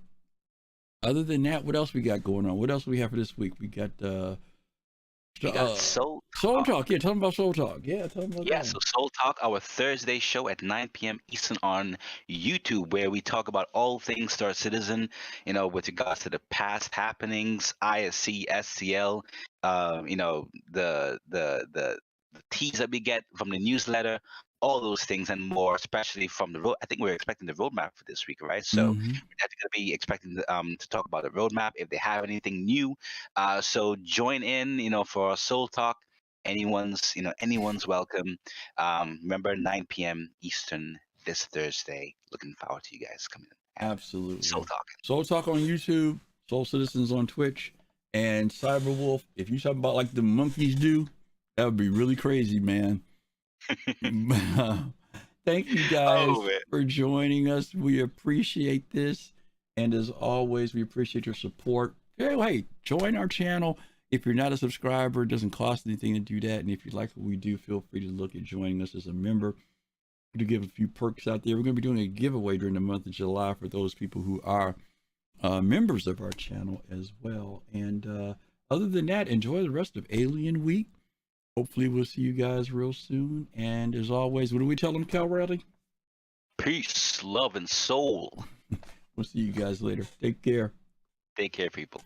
Other than that, what else we got going on? What else do we have for this week? We got Soul Talk. Yeah, tell them about Soul Talk. Yeah, tell them about that. So Soul Talk, our Thursday show at 9 p.m. Eastern on YouTube, where we talk about all things Star Citizen, with regards to the past happenings, ISC, SCL, the teas that we get from the newsletter, all those things and more, especially from the road. I think we're expecting the roadmap for this week, right? So we're going to be expecting to talk about the roadmap if they have anything new. So join in, for our Soul Talk. Anyone's welcome. Remember, 9 p.m. Eastern this Thursday. Looking forward to you guys coming in. Absolutely. Soul Talk. Soul Talk on YouTube. Soul Citizens on Twitch. And Cyberwolf. If you talk about like the monkeys do, that would be really crazy, man. Thank you guys for joining us. We appreciate this. And as always, we appreciate your support. Hey, join our channel. If you're not a subscriber, it doesn't cost anything to do that. And if you like what we do, feel free to look at joining us as a member. To give a few perks out there. We're going to be doing a giveaway during the month of July for those people who are members of our channel as well. And other than that, enjoy the rest of Alien Week. Hopefully we'll see you guys real soon. And as always, what do we tell them, Kalrati? Peace, love, and soul. We'll see you guys later. Take care. Take care, people.